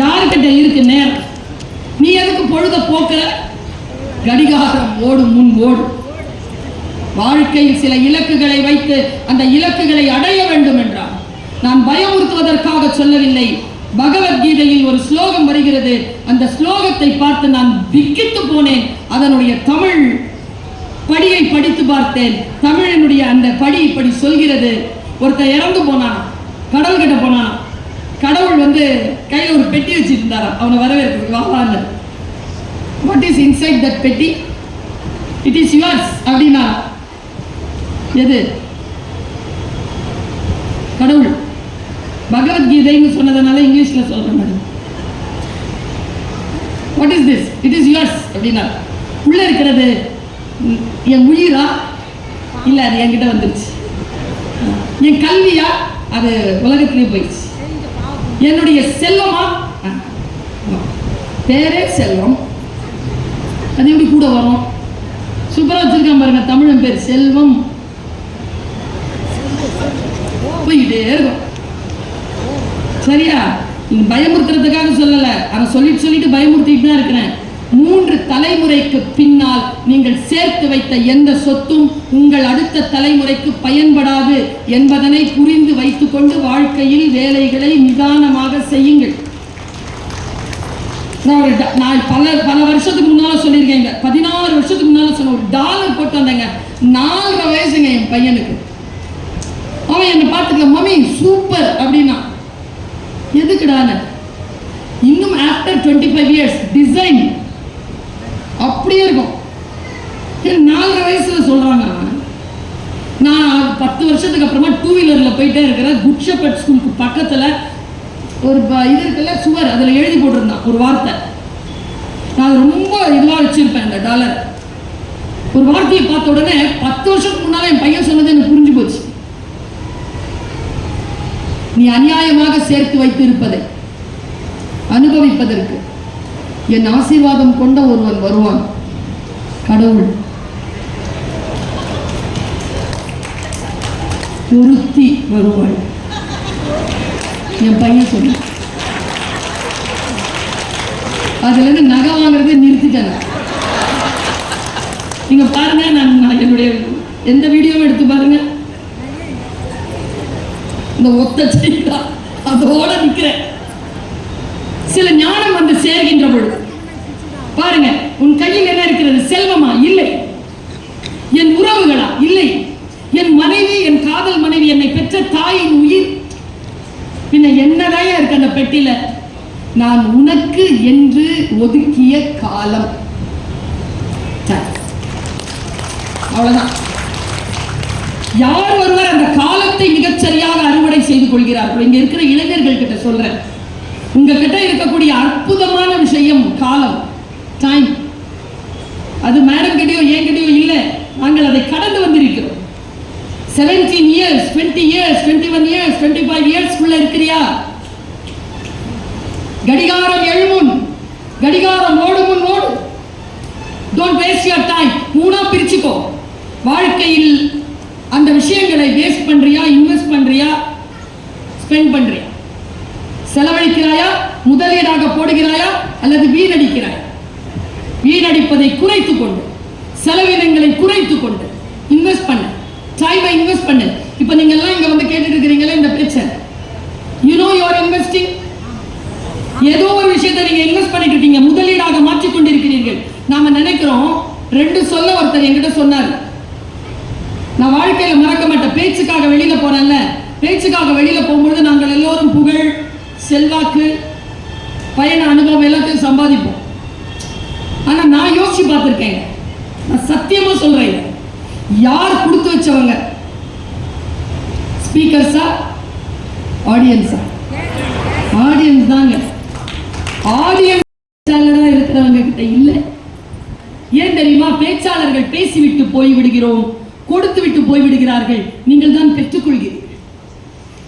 யாருக்கிட்ட இருக்கு நேரம்? நீ எதுக்கு பொழுத போக்குற? கடிகாரம் ஓடும் முன் ஓடும். வாழ்க்கையில் சில இலக்குகளை வைத்து அந்த இலக்குகளை அடைய வேண்டும் என்றால், நான் பயமுறுத்துவதற்காக சொல்லவில்லை. பகவத்கீதையில் ஒரு ஸ்லோகம் வருகிறது. அந்த ஸ்லோகத்தை பார்த்து நான் விக்கித்து போனேன். அதனுடைய தமிழ் படியை படித்து பார்த்தேன். தமிழனுடைய அந்த படி இப்படி சொல்கிறது. ஒருத்தர் இறந்து போனான், கடவுள் கிட்ட போனான். கடவுள் கையில் ஒரு பெட்டி வச்சிருந்தாரா, அவனை வரவேற்கிறது. வாங்க, வாட் இஸ் இன்சைட் தட் பெட்டி? இட் இஸ் யுவர்ஸ் அப்படின்னா எது? கடவுள். பகவத்கீதைன்னு சொன்னதுனால இங்கிலீஷ்ல சொல்றேன் madam. What is this? It is yours அப்படின்னா உள்ள இருக்கிறது என் உயிரா? இல்ல, அது என்கிட்ட வந்துருச்சு. என் கல்வியா? அது உலகத்திலே போயிடுச்சு. என்னுடைய செல்வமா? பேரே செல்வம், அது எப்படி கூட வரும்? சூப்பரா வச்சிருக்கான் பாருங்க தமிழன் பேர், செல்வம். போயிட்டே இருக்கும். சரியா? நீங்க பயமுறுத்துறதுக்காக சொல்லல, அதை சொல்லிட்டு பயமுறுத்திட்டு தான் இருக்கிறேன். 3 தலைமுறைக்கு பின்னால் நீங்கள் சேர்த்து வைத்த எந்த சொத்தும் உங்கள் அடுத்த தலைமுறைக்கு பயன்படாது என்பதனை புரிந்து வைத்துக் கொண்டு வாழ்க்கையில் வேலைகளை நிதானமாக செய்யுங்கள். நான் பல வருஷத்துக்கு முன்னால சொல்லியிருக்கேங்க, 16 வருஷத்துக்கு முன்னால சொன்ன ஒரு டாலர் போட்டு வந்தேங்க. 4 வயசுங்க என் பையனுக்கு. அவன் என்னை பார்த்துக்க, மம்மி சூப்பர் அப்படின்னா. எதுக்குடான? இன்னும் ஆஃப்டர் 25 இயர்ஸ் டிசைன் அப்படியே இருக்கும். 4 வயசுல சொல்றாங்க. நான் 10 வருஷத்துக்கு அப்புறமா 2 வீலர்ல போயிட்டே இருக்கிறேன். குட் ஷெப்பர்ட் ஸ்கூலுக்கு பக்கத்துல ஒரு இது இருக்குல்ல, சுவர், அதுல எழுதி போட்டிருந்தான் ஒரு வார்த்தை. நான் ரொம்ப இதுவா வச்சிருப்பேன் அந்த டாலர். ஒரு வார்த்தையை பார்த்த உடனே 10 வருஷத்துக்கு முன்னால என் பையன் சொன்னது எனக்கு புரிஞ்சு போச்சு. நீ அநியாயமாக சேர்த்து வைத்து இருப்பதை அனுபவிப்பதற்கு என் ஆசீர்வாதம் கொண்ட ஒருவன் வருவான், கடவுள். ஒருத்தி வருவாள். என் பையன் சொன்ன அதுல இருந்து நகை வாங்குறதை நிறுத்திட்டேன். நீங்க பாருங்க, நான் என்னுடைய எந்த வீடியோவும் எடுத்து பாருங்க, இந்த ஒத்த செய்தா அதோட நிக்கிறேன். சில ஞானம் சேர்கின்ற பொழுது பாருங்க, உன் கையில் என்ன இருக்கிறது? செல்வமா? இல்லை. என் உறவுகளா? இல்லை. என் மனைவி, என் காதல் மனைவி, என்னை பெற்ற தாயின் உயிர், பின்ன என்னதான் இருக்கு அந்த பெட்டியில? நான் உனக்கு என்று ஒதுக்கிய காலம். அவ்வளவுதான். யார் ஒருவர் அந்த காலத்தை மிகச்சரியாக அறுவடை செய்து கொள்கிறார்கள்? இங்க இருக்கிற இளைஞர்கள் கிட்ட சொல்றேன், உங்ககிட்ட இருக்கக்கூடிய அற்புதமான விஷயம் காலம், டைம். அது மேடம் கிட்டயோ என்கிட்டயோ இல்லை, நாங்கள் அதை கடந்து வந்திருக்கிறோம். 17 இயர்ஸ், 20 இயர்ஸ், 21 இயர்ஸ், 25 இயர்ஸ்க்குள்ள இருக்கிறியா? கடிகாரம் எழுமுன், கடிகாரம் ஓடும் முன் ஓடு. Don't waste your time. 3ஆ பிரிச்சுக்கோ. வாழ்க்கையில் அந்த விஷயங்களை வேஸ்ட் பண்றியா, இன்வெஸ்ட் பண்றியா, ஸ்பெண்ட் பண்றியா? செலவழிக்கிறாயா, முதலீடாக போடுகிறாயா, அல்லது வீணடிக்கிறாயா? வீணடிப்பதை குறைத்துக் கொண்டு, செலவினங்களை குறைத்துக் கொண்டு இன்வெஸ்ட் பண்ணு, டைமை இன்வெஸ்ட் பண்ணு. இப்ப நீங்க எல்லாம் இங்க வந்து கேட்டுட்டு இருக்கிறீங்களே இந்த பிரச்சனை, you know you are investing. ஏதோ ஒரு விஷயத்தை நீங்க இன்வெஸ்ட் பண்ணிட்டு இருக்கீங்க, முதலீடாக மாற்றிக் கொண்டிருக்கிறீர்கள். நாம நினைக்கிறோம். 2 சொல்ல ஒருத்தர் என்கிட்ட சொன்னார், நான் வாழ்க்கையில மறக்க மாட்டேன். பேச்சுக்காக வெளியில போறேன்ல, பேச்சுக்காக வெளியில போகும்போது நாங்கள் எல்லோரும் புகழ், செல்வாக்கு, பயண அனுபவம் எல்லாத்தையும் சம்பாதிப்போம். ஆனா நான் யோசிச்சு பார்த்திருக்கேன், நான் சத்தியமா சொல்றேன், யார் கொடுத்து வச்சவங்க? ஸ்பீக்கர்ஸா, ஆடியன்ஸா? ஆடியன்ஸ் தாங்க. ஆடியன்ஸ் இருக்கிறவங்க கிட்ட இல்ல. ஏன் தெரியுமா? பேச்சாளர்கள் பேசிவிட்டு போய்விடுகிறோம், கொடுத்து விட்டு போய்விடுகிறார்கள். நீங்கள் தான் பெற்றுக்கொள்கிறீர்கள்.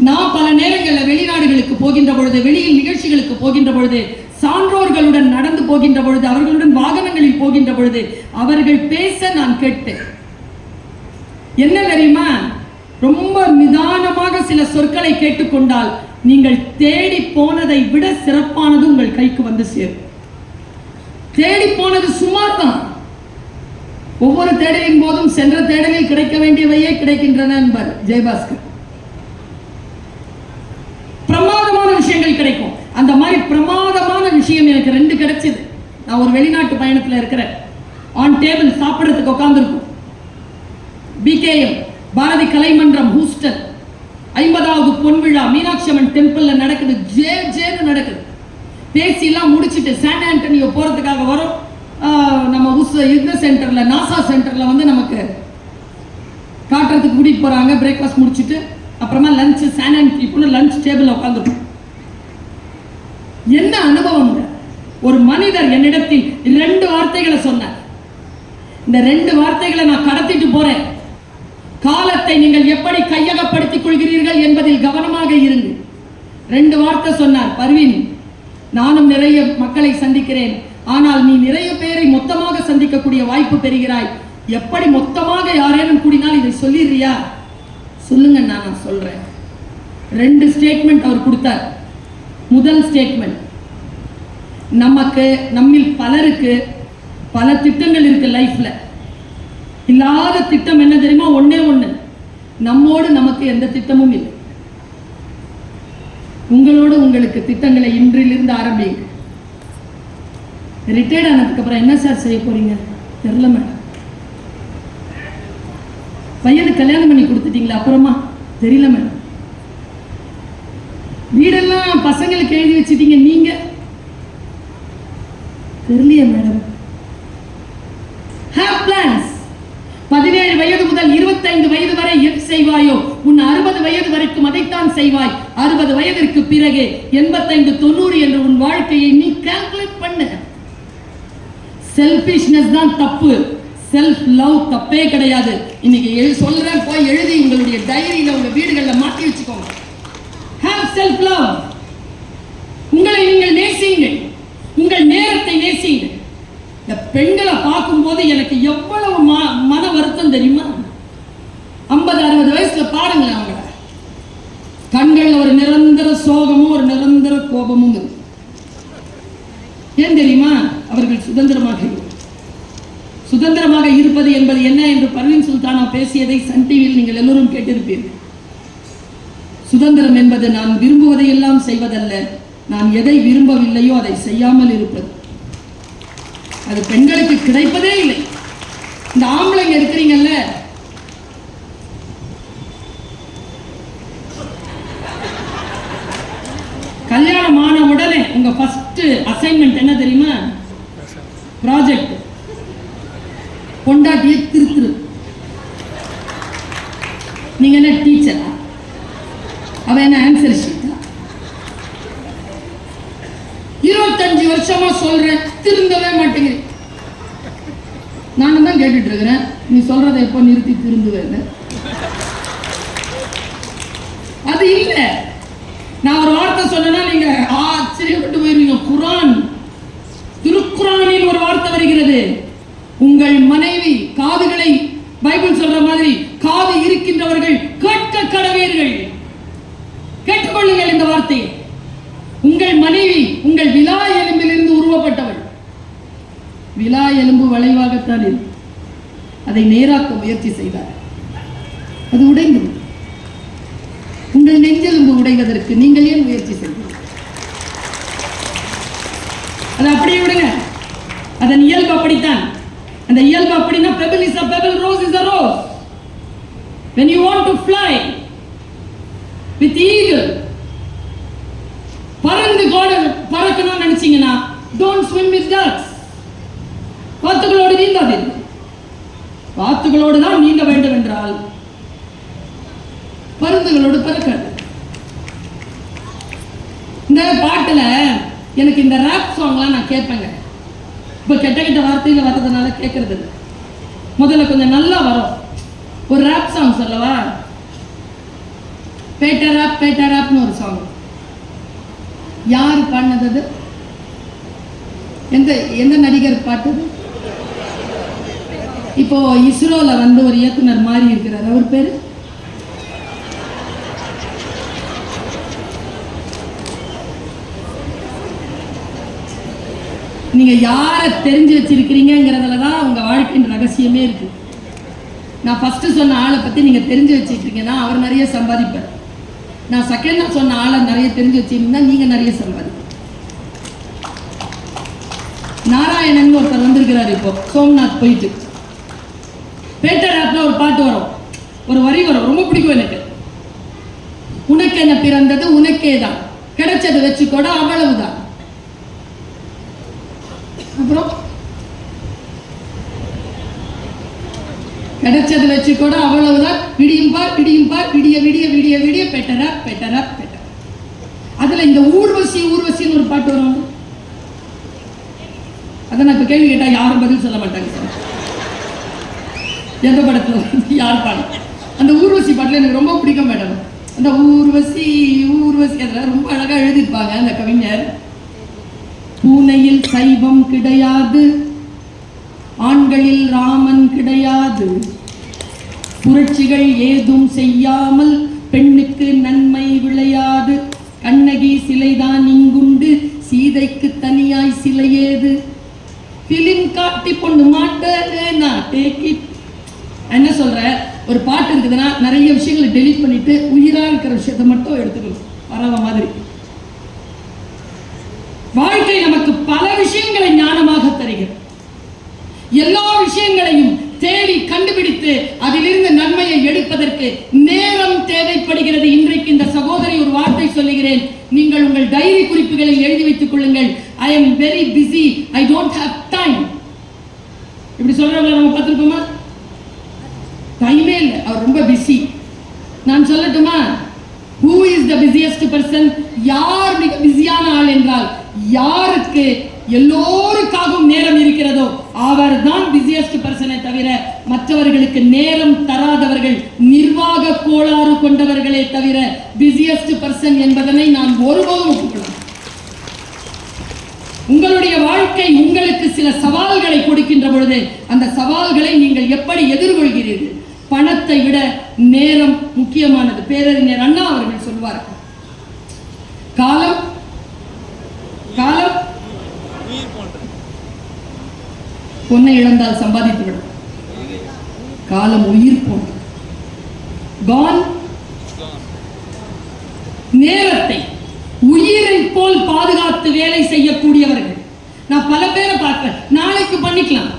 நான் பல நேரங்களில் வெளிநாடுகளுக்கு போகின்ற பொழுது, வெளியில் நிகழ்ச்சிகளுக்கு போகின்ற பொழுது, சான்றோர்களுடன் நடந்து போகின்ற பொழுது, அவர்களுடன் வாகனங்களில் போகின்ற பொழுது அவர்கள் பேச நான் கேட்டேன். என்ன தெரியுமா? ரொம்ப நிதானமாக சில சொற்களை கேட்டுக்கொண்டால் நீங்கள் தேடி போனதை விட சிறப்பானது உங்கள் கைக்கு வந்து சேரும். தேடி போனது சுமார் தான். ஒவ்வொரு தேடலின் போதும் சென்ற தேடலில் கிடைக்க வேண்டியவையே கிடைக்கின்றன என்பார் ஜெயபாஸ்கர். பிரமாதமான விஷயங்கள் கிடைக்கும். அந்த மாதிரி பிரமாதமான விஷயம் எனக்கு 2 கிடைச்சது. நான் ஒரு வெளிநாட்டு பயணத்தில் இருக்கிறேன். ஆன் டேபிள் சாப்பிடுறதுக்கு உட்கார்ந்துருக்கும். பிகேஎம் பாரதி கலைமன்றம் ஹூஸ்டன் 50வது பொன்விழா மீனாட்சி அம்மன் டெம்பிள்ல நடக்குது. ஜேன்னு நடக்குது. பேசிலாம் முடிச்சுட்டு சான் ஆண்டனியோ போறதுக்காக வரும். நம்ம இந்த சென்டர்ல, நாசா சென்டர்ல வந்து நமக்கு காட்டுறதுக்கு கூட்டிட்டு போறாங்க. பிரேக்ஃபாஸ்ட் முடிச்சுட்டு அப்புறமா லஞ்ச் சான் ஆண்டனி லஞ்ச் டேபிள் உட்காந்துருக்கும். என்ன அனுபவம்? ஒரு மனிதர் என்னிடத்தில் 2 வார்த்தைகளை சொன்னார். இந்த 2 வார்த்தைகளை நான் கடத்திட்டு போறேன். காலத்தை நீங்கள் எப்படி கையகப்படுத்திக் கொள்கிறீர்கள் என்பதில் கவனமாக இருங்கள். 2 வார்த்தை சொன்னார். பர்வீன், நானும் நிறைய மக்களை சந்திக்கிறேன், ஆனால் நீ நிறைய பேரை மொத்தமாக சந்திக்கக்கூடிய வாய்ப்பு பெறுகிறாய். எப்படி மொத்தமாக யாரேனும் கூடினால் இதை சொல்லிடுறியா? சொல்லுங்க, நான் சொல்றேன். 2 ஸ்டேட்மெண்ட் அவர் கொடுத்தார். முதல் ஸ்டேட்மெண்ட், நமக்கு நம்மில் பலருக்கு பல திட்டங்கள் இருக்கு லைஃப்ல. இல்லாத திட்டம் என்ன தெரியுமா? ஒண்ணே ஒண்ணு, நம்மோடு நமக்கு எந்த திட்டமும் இல்லை. உங்களோடு உங்களுக்கு திட்டங்களை இன்றிலிருந்து ஆரம்பிங்க. ரிட்டையர்ட் ஆனதுக்கு அப்புறம் என்ன சார் செய்ய போறீங்க? தெரியல மேடம். பையனுக்கு கல்யாணம் பண்ணி கொடுத்துட்டீங்களா? அப்புறமா தெரியல மேடம். வீடெல்லாம் பசங்களுக்கு எழுதி வச்சிட்டீங்க, நீங்க? தெரியலையே மேடம். Have plans. 17 வயது முதல் 25 வயது வரை எது செய்வாயோ உன் 60 வயது வரைக்கும் அதைத்தான் செய்வாய். 60 வயதிற்கு பிறகு 85, 90 என்று உன் வாழ்க்கையை நீ கால்குலேட் பண்ணு. செல்ஃபிஷ்னஸ் தான் தப்பு, செல்ஃப் லவ் தப்பே கிடையாது. இன்னைக்கு சொல்றேன், போய் எழுதி உங்களுடைய டைரியில உங்க வீடுகளில் மாட்டி வச்சுக்கோங்க. Have self love. உங்களை நீங்கள் நேசியுங்கள், உங்கள் நேரத்தை நேசியுங்கள். இந்த பெண்களை பார்க்கும்போது எனக்கு எவ்வளவு மன வருத்தம் தெரியுமா? 50, 60 வயசுல பாருங்களேன், அவங்க கண்கள்ல ஒரு நிரந்தர சோகமும் ஒரு நிரந்தர கோபமும் இருக்கு. ஏன் தெரியுமா? அவர்கள் சுதந்திரமாக இருப்பது என்பது என்ன என்று பர்வீன் சுல்தானா பேசியதை சன் டிவியில் நீங்கள் எல்லோரும் கேட்டிருப்பீர்கள். சுதந்திரம் என்பது நான் விரும்புவதையெல்லாம் செய்வதல்ல, நான் எதை விரும்பவில்லையோ அதை செய்யாமல் இருப்பது. அது பெண்களுக்கு கிடைப்பதே இல்லை. இந்த ஆம்பளைங்க இருக்கிறீங்கல்ல, கல்யாணம் ஆன உடனே உங்க ஃபர்ஸ்ட் அசைன்மெண்ட் என்ன தெரியுமா? ப்ராஜெக்ட். பொண்டாட்டியை திருத்துரு. நீங்க என்ன டீச்சரா? அவ என்ன ஆன்சர் ஷீட்டா? 25 வருஷமா சொல்றேன், திருந்தவே மாட்டேங்கிறேன். நானும் தான் கேட்டுட்டு இருக்கிறேன், நீ சொல்றதை எப்போ நிறுத்தி திருந்துவேன்? அது இல்ல. நான் ஒரு வார்த்தை சொன்னா நீங்க ஆச்சரியப்பட்டு போயிருவீங்க. குரான், திருக்குரானில் ஒரு வார்த்தை வருகிறது, உங்கள் மனைவி காதுகளை, பைபிள் சொல்ற மாதிரி, காது இருக்கின்றவர்கள் கேட்க கடவீர்கள். கேட்டுக்கொள்ளுங்கள் இந்த வார்த்தையை. உங்கள் மனைவி உங்கள் விலா எலும்பிலிருந்து உருவப்பட்டவள். விலா எலும்பு வளைவாகத்தான் இருக்கு. அதை நேராக்க முயற்சி செய்தார், அது உடைந்தது. உங்கள் நெஞ்செலும்பு உடைவதற்கு நீங்கள் ஏன் முயற்சி செய்வீர்கள்? அதை அப்படியே விடுங்க. அதன் இயல்பு அப்படித்தான். அந்த இயல்பு அப்படின்னா pebble is a pebble, rose is a rose. When you want to fly with eagle, பருந்துகளோடு தான் நீந்த வேண்டும் என்றால் பருந்துகளோடு பிறக்காது. இந்த பாட்டுல எனக்கு இந்த ராப் சாங்லாம் நான் கேட்பேங்க. இப்ப கெட்ட கெட்ட வார்த்தையில வர்றதுனால கேட்கறது இல்லை. முதல்ல கொஞ்சம் நல்லா வரும். ஒரு ராப் சாங் சொல்லவா? பேட்டராப்னு ஒரு சாங். யாரு பாடினது? எந்த நடிகர் பாட்டது? இப்போ இஸ்ரோல வந்து ஒரு இயக்குனர் மாறி இருக்கிறார். அவர் பேரு நீங்க யார தெரிஞ்சு வச்சிருக்கிறீங்கிறதுலதான் உங்க வாழ்க்கையின் ரகசியமே இருக்கு. நான் ஃபர்ஸ்ட் சொன்ன ஆளை பத்தி நீங்க தெரிஞ்சு வச்சிருக்கீங்கன்னா அவர் நிறைய சம்பாதிப்பார். நான் செகண்டா சொன்ன ஆளை நிறைய தெரிஞ்சு வச்சிருந்தா நீங்க நிறைய சம்பாதிப்பீங்க. நாராயணன் ஒருத்தர் வந்திருக்கிறார். இப்போ சோம்நாத் போயிட்டு பேட்டராப்ல ஒரு பாட்டு வரும், ஒரு வரி வரும், ரொம்ப பிடிக்கும் எனக்கு. உனக்கு என்ன பிறந்தது உனக்கே தான், கிடைச்சது வச்சுக்கூட அவ்வளவுதான். அப்புறம் கிடைச்சது வச்சு கூட அவ்வளவுதான். விடியும் பார் விடிய விடிய விடிய விடிய பெட்டரா. அதுல இந்த ஊர்வசின்னு ஒரு பாட்டு வரும். அதை நான் இப்ப கேள்வி கேட்டா யாரும் பதில் சொல்ல மாட்டாங்க சார். எந்த படத்துல யார் பாடு? அந்த ஊர்வசி பாட்டுல எனக்கு ரொம்ப பிடிக்கும் மேடம். அந்த ஊர்வசி அதெல்லாம் ரொம்ப அழகா எழுதியிருப்பாங்க அந்த கவிஞர். பூனையில் சைவம் கிடையாது, ஆண்களில் ராமன் கிடையாது, புரட்சிகள் ஏதும் செய்யாமல் பெண்ணுக்கு நன்மை விளையாது, கண்ணகி சிலைதான் இங்குண்டு சீதைக்கு தனியாய் சிலை ஏது, பிலிம் காட்டி பொண்ணு மாட்டேனா டேக்கி. என்ன சொல்ற? ஒரு பாட்டு இருக்குதுன்னா நிறைய விஷயங்களை டெலீட் பண்ணிட்டு உயிரா இருக்கிற விஷயத்தை மட்டும் எடுத்துக்கணும். பரவ மாதிரி வாழ்க்கை நமக்கு பல விஷயங்களை ஞானமாக தருகிறது. எல்லா விஷயங்களையும் தேடி கண்டுபிடித்து அதிலிருந்து நன்மையை எடுப்பதற்கு நேரம் தேவைப்படுகிறது. இன்றைக்கு இந்த சகோதரி ஒரு வார்த்தை சொல்லுகிறேன், நீங்கள் உங்கள் டைரி குறிப்புகளில் எழுதி வைத்துக் கொள்ளுங்கள். I am very busy, I don't have time. இப்படி சொல்றவங்க நம்ம பார்த்திருக்கோமா? டைமே இல்லை, அவர் ரொம்ப பிஸி. நான் சொல்லட்டுமா? Who is the busiest person? யார் மிக பிஸியான ஆள் என்றால் யாருக்கு எல்லோருக்காகவும் நேரம் இருக்கிறதோ அவர் தான் பிஸியஸ்ட் பர்சனை தவிர மற்றவர்களுக்கு நேரம் தராதவர்கள் நிர்வாக கோளாறு கொண்டவர்களே தவிர பிஸியஸ்ட் பர்சன் என்பதனை நான் ஒருபோதும் ஒப்புக்கொள்ள. உங்களுடைய வாழ்க்கை உங்களுக்கு சில சவால்களை கொடுக்கின்ற பொழுது அந்த சவால்களை நீங்கள் எப்படி எதிர்கொள்கிறீர்கள்? பணத்தை விட நேரம் முக்கியமானது. பேரறிஞர் அண்ணா அவர்கள் சொல்வார்கள், காலம் பொன்னை இழந்தால் சம்பாதித்து விடும், காலம் உயிர் போன்றது. நேரத்தை உயிரை போல் பாதுகாத்து வேலை செய்யக்கூடியவர்கள் நான் பல பேரை பார்க்கிறேன். நாளைக்கு பண்ணிக்கலாம்.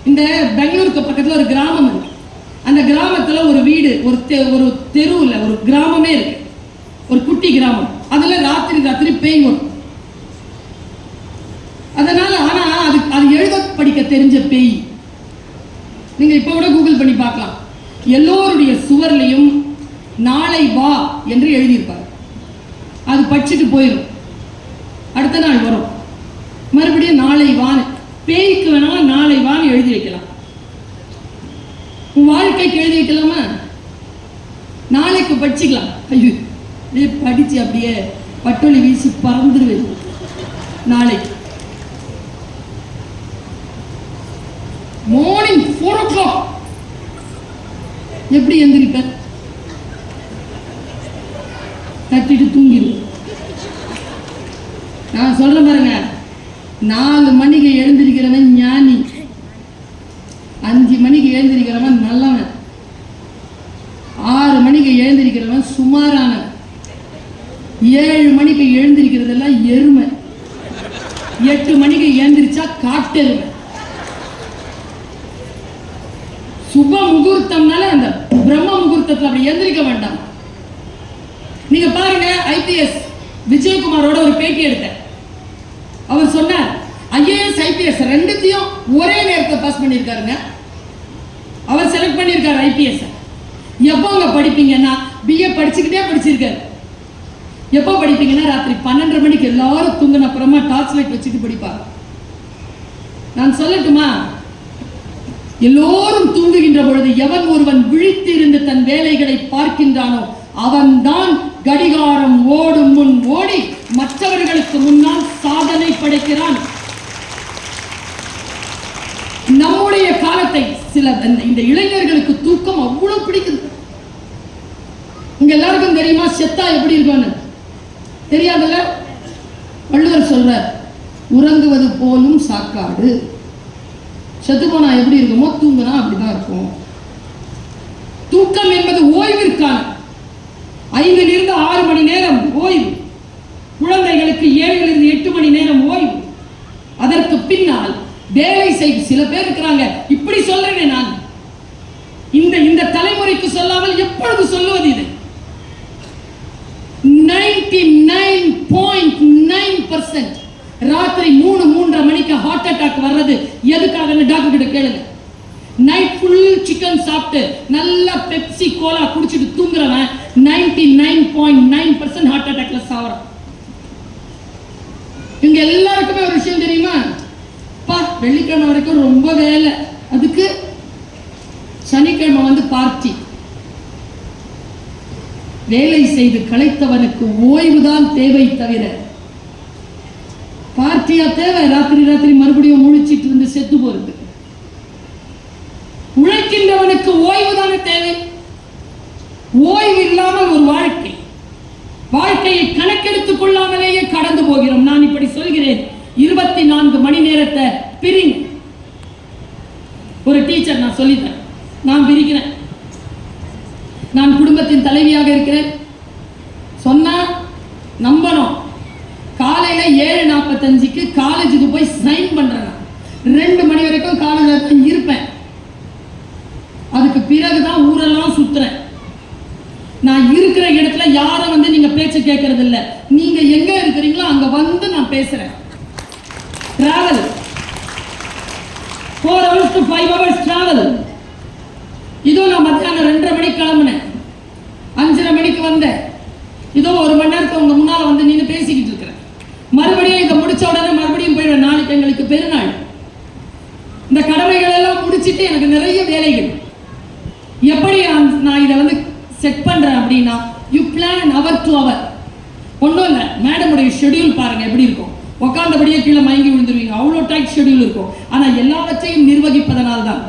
இந்த பெங்களூருக்கு பக்கத்துல ஒரு கிராமம் இருக்கு. அந்த கிராமத்துல ஒரு வீடு, ஒரு தெருவுல ஒரு கிராமமே இருக்கு, ஒரு குட்டி கிராமம். அதுல ராத்திரி பேய் வரும். அதனால ஆனா அது எழுத படிக்க தெரிஞ்ச பேய். நீங்க இப்ப கூட கூகுள் பண்ணி பார்க்கலாம். எல்லோருடைய சுவர்லையும் நாளை வா என்று எழுதியிருப்பார். அது படிச்சுட்டு போயிடும். அடுத்த நாள் வரும், மறுபடியும் நாளை வான்னு. பேய்க்கு வேணாலும் நாளை வான்னு எழுதி வைக்கலாம். உன் வாழ்க்கைக்கு எழுதி வைக்கலாமா? நாளைக்கு படிச்சுக்கலாம். ஐயோ படிச்சு அப்படியே பட்டொலி வீசி பறந்துடுவேன். நாளைக்கு மார்னிங் 4 o'clock எப்படி எந்திரிப்ப? தட்டிட்டு தூங்கிடுவேன். நான் சொல்ற பாருங்க, 4 மணிக்கு எழுந்திருக்கிறவன் ஞானி, 5 மணிக்கு எழுந்திருக்கிறவன் நல்லவன், 6 மணிக்கு எழுந்திருக்கிறவன் சுமாரானவன், 7 மணிக்கு எழுந்திருக்கிறதெல்லாம் எருமை, 8 மணிக்கு எழுந்திரிச்சா காட்டெருமை. சுப முகூர்த்தம்னால அந்த பிரம்ம முகூர்த்தத்தில் அப்படி எந்திரிக்க வேண்டாம். நீங்க பாருங்க, ஐபிஎஸ் விஜயகுமாரோட ஒரு பேட்டி எடுத்தேன். அவர் சொன்னார், ஐஏஎஸ் ஐபிஎஸ் ரெண்டுத்தையும் ஒரே நேரத்தை பாஸ் பண்ணியிருக்காருங்க. அவர் செலக்ட் பண்ணியிருக்காரு ஐபிஎஸ். எப்போ அங்க படிப்பீங்கன்னா பிஏ படிச்சுக்கிட்டே படிச்சிருக்காரு. எப்போ படிப்பீங்கன்னா ராத்திரி 12:30 மணிக்கு எல்லாரும் தூங்கின அப்புறமா டார்ச் லைட் வச்சுட்டு படிப்பார். நான் சொல்லட்டுமா, எல்லோரும் தூங்குகின்ற பொழுது எவன் ஒருவன் விழித்திருந்து தன் வேலைகளை பார்க்கின்றானோ அவன்தான் கடிகாரம் ஓடும் முன் ஓடி மற்றவர்களுக்கு முன்னால் சாதனை படைக்கிறான். நம்முடைய காலத்தை சில இந்த இளைஞர்களுக்கு தூக்கம் அவ்வளவு பிடிக்குது. உங்க எல்லாருக்கும் தெரியுமா செத்தா எப்படி இருக்கும்னு? தெரியாதுல்ல? வள்ளுவர் சொல்றார், உறங்குவது போலும் சாக்காடு. செத்து போனா எப்படி இருக்குமோ தூங்குனா அப்படிதான் இருக்கும். தூக்கம் என்பது ஓய்விற்கான 5 to 6 மணி நேரம் ஓய்வு, குழந்தைகளுக்கு 7 to 8 மணி நேரம் ஓய்வு. அதற்கு பின்னால் வேலை செய்து சில பேர் இருக்கிறாங்க. இப்படி சொல்றேன் நான், இந்த தலைமுறைக்கு சொல்லாமல் எப்பொழுது சொல்லுவது? இது 99.9% ராத்திரி 3-3:30 மணிக்கு ஹார்ட் அட்டாக் வர்றது எதுக்காக டாக்டர் கிட்ட கேளுங்க. நைட் ஃபுல் சிக்கன் சாப்பிட்டு நல்லா பெப்சி கோலா குடிச்சிட்டு தூங்குறவன் 99.9% ஹார்ட் அட்டாக்ல சாவறான். இங்க எல்லாருக்குமே ஒரு விஷயம் தெரியுமா? வெள்ளிக்கிழமை வரைக்கும் ரொம்ப வேலை, அதுக்கு சனிக்கிழமை வந்து பார்ட்டி. வேலை செய்து களைத்தவனுக்கு ஓய்வுதான் தேவை தவிர பார்ட்டியா தேவை? ராத்திரி மறுபடியும் முழிச்சிட்டு இருந்து செத்து போறது. உழைக்கின்றவனுக்கு ஓய்வுதானே தேவை. ஓய்வு இல்லாமல் ஒரு வாழ்க்கையை கணக்கெடுத்துக் கொள்ளாமலேயே கடந்து போகிறோம். நான் இப்படி சொல்கிறேன், 24 மணி நேரத்தை பிரிங்க. ஒரு டீச்சர் நான் சொல்லித்தரேன், நான் பிரிக்கிறேன். நான் குடும்பத்தின் தலைவியாக இருக்கிறேன். சொன்னா நம்பணும். காலையில 7:45க்கு காலேஜுக்கு போய் சைன் பண்றேன். 2 மணி வரைக்கும் காலேஜில் இருப்பேன். அதுக்கு பிறகுதான் ஊரெல்லாம் சுத்துறேன். நான் இருக்கிற இடத்துல யாரும் வந்து நீங்க பேச்சு கேட்கறது இல்ல. நீங்க எங்க இருக்கிறீங்களோ அங்க வந்து நான் பேசுறேன். Travel 4 hours to 5 hours travel. இதோ நான் மத்தியானம் 2:30 மணிக்கு கிளம்புனேன், 5:30 மணிக்கு வந்தேன். இதோ 1 மணி நேரத்துக்கு உங்க முன்னால வந்து நீங்க பேசிக்கிட்டு இருக்கிறேன். மறுபடியும் இதை முடிச்ச உடனே மறுபடியும் போயிடுவேன். நாளைக்கு எங்களுக்கு பெருநாள். இந்த கடமைகள் எல்லாம் முடிச்சிட்டு எனக்கு நிறைய வேலைகள். எப்படி நான் இதை வந்து செட் பண்றேன் அப்படின்னா, you plan hour to hour. ஒன்றும் இல்லை, மேடமுடைய ஷெடியூல் பாருங்க எப்படி இருக்கும். உட்கார்ந்தபடியே கீழே மயங்கி விழுந்துருவீங்க, அவ்வளோ டைட் ஷெடியூல் இருக்கும். ஆனா எல்லாவற்றையும் நிர்வகிப்பதனால் தான்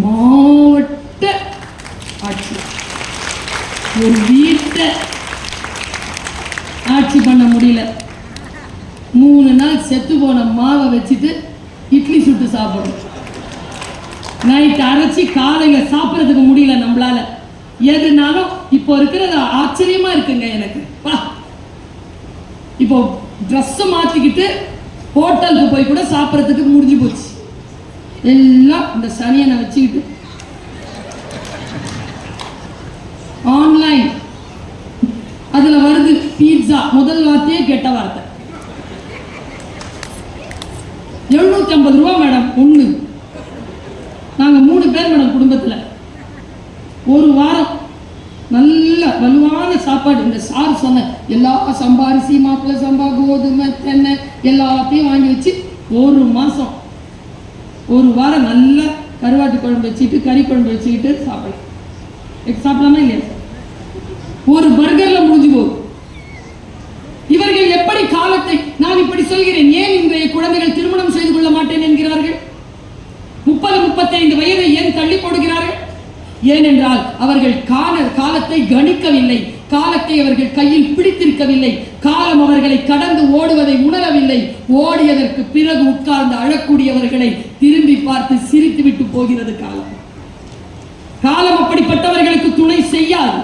மாவட்ட ஆட்சி ஒரு வீட்டை ஆட்சி பண்ண முடியல. 3 நாள் செத்து போன மாவை வச்சுட்டு இட்லி சுட்டு சாப்பிடணும். நைட் அரைச்சி காலையில சாப்பிட்றதுக்கு முடியல நம்மளால. எதுனாலும் இப்போ இருக்கிறது ஆச்சரியமா இருக்குங்க எனக்கு. இப்போ ட்ரெஸ் மாத்திக்கிட்டு ஹோட்டலுக்கு போய் கூட சாப்பிட்றதுக்கு முடிஞ்சு போச்சு. எல்லாம் இந்த சனியனை வச்சுக்கிட்டு ஆன்லைன் அதுல வருது பீட்சா. முதல் வார்த்தையே கெட்ட வார்த்தை. 750 ரூபா மேடம் ஒண்ணு. நாங்க 3 பேர் மேடம் குடும்பத்துல. ஒரு வாரம் நல்ல வலுவான சாப்பாடு. இந்த சார் சொன்ன எல்லா சம்பா அரிசி, மாப்பிள்ளை சம்பா, கோதுமை, தென்னை எல்லாத்தையும் வாங்கி வச்சு 1 மாசம் 1 வாரம் நல்லா கருவாட்டு குழம்பு வச்சுக்கிட்டு கறி குழம்பு வச்சுக்கிட்டு சாப்பிடலாம். சாப்பிடலாமா இல்லையா? ஒரு பர்கர்ல முடிஞ்சு போகுது. இவர்கள் எப்படி காலத்தை, நான் இப்படி சொல்கிறேன், ஏன் இன்றைய குழந்தைகள் திருமணம் செய்து கொள்ள மாட்டேன் என்கிறார்கள்? 30-35 வயதை ஏன் தள்ளி போடுகிறார்கள்? ஏனென்றால் அவர்கள் காலத்தை கணிக்கவில்லை, காலத்தை அவர்கள் கையில் பிடித்திருக்கவில்லை, காலம் அவர்களை கடந்து ஓடுவதை உணரவில்லை. ஓடியதற்கு பிறகு உட்கார்ந்து அழக்கூடியவர்களை திரும்பி பார்த்து சிரித்து விட்டு போகிறது காலம். காலம் அப்படிப்பட்டவர்களுக்கு துணை செய்யாது.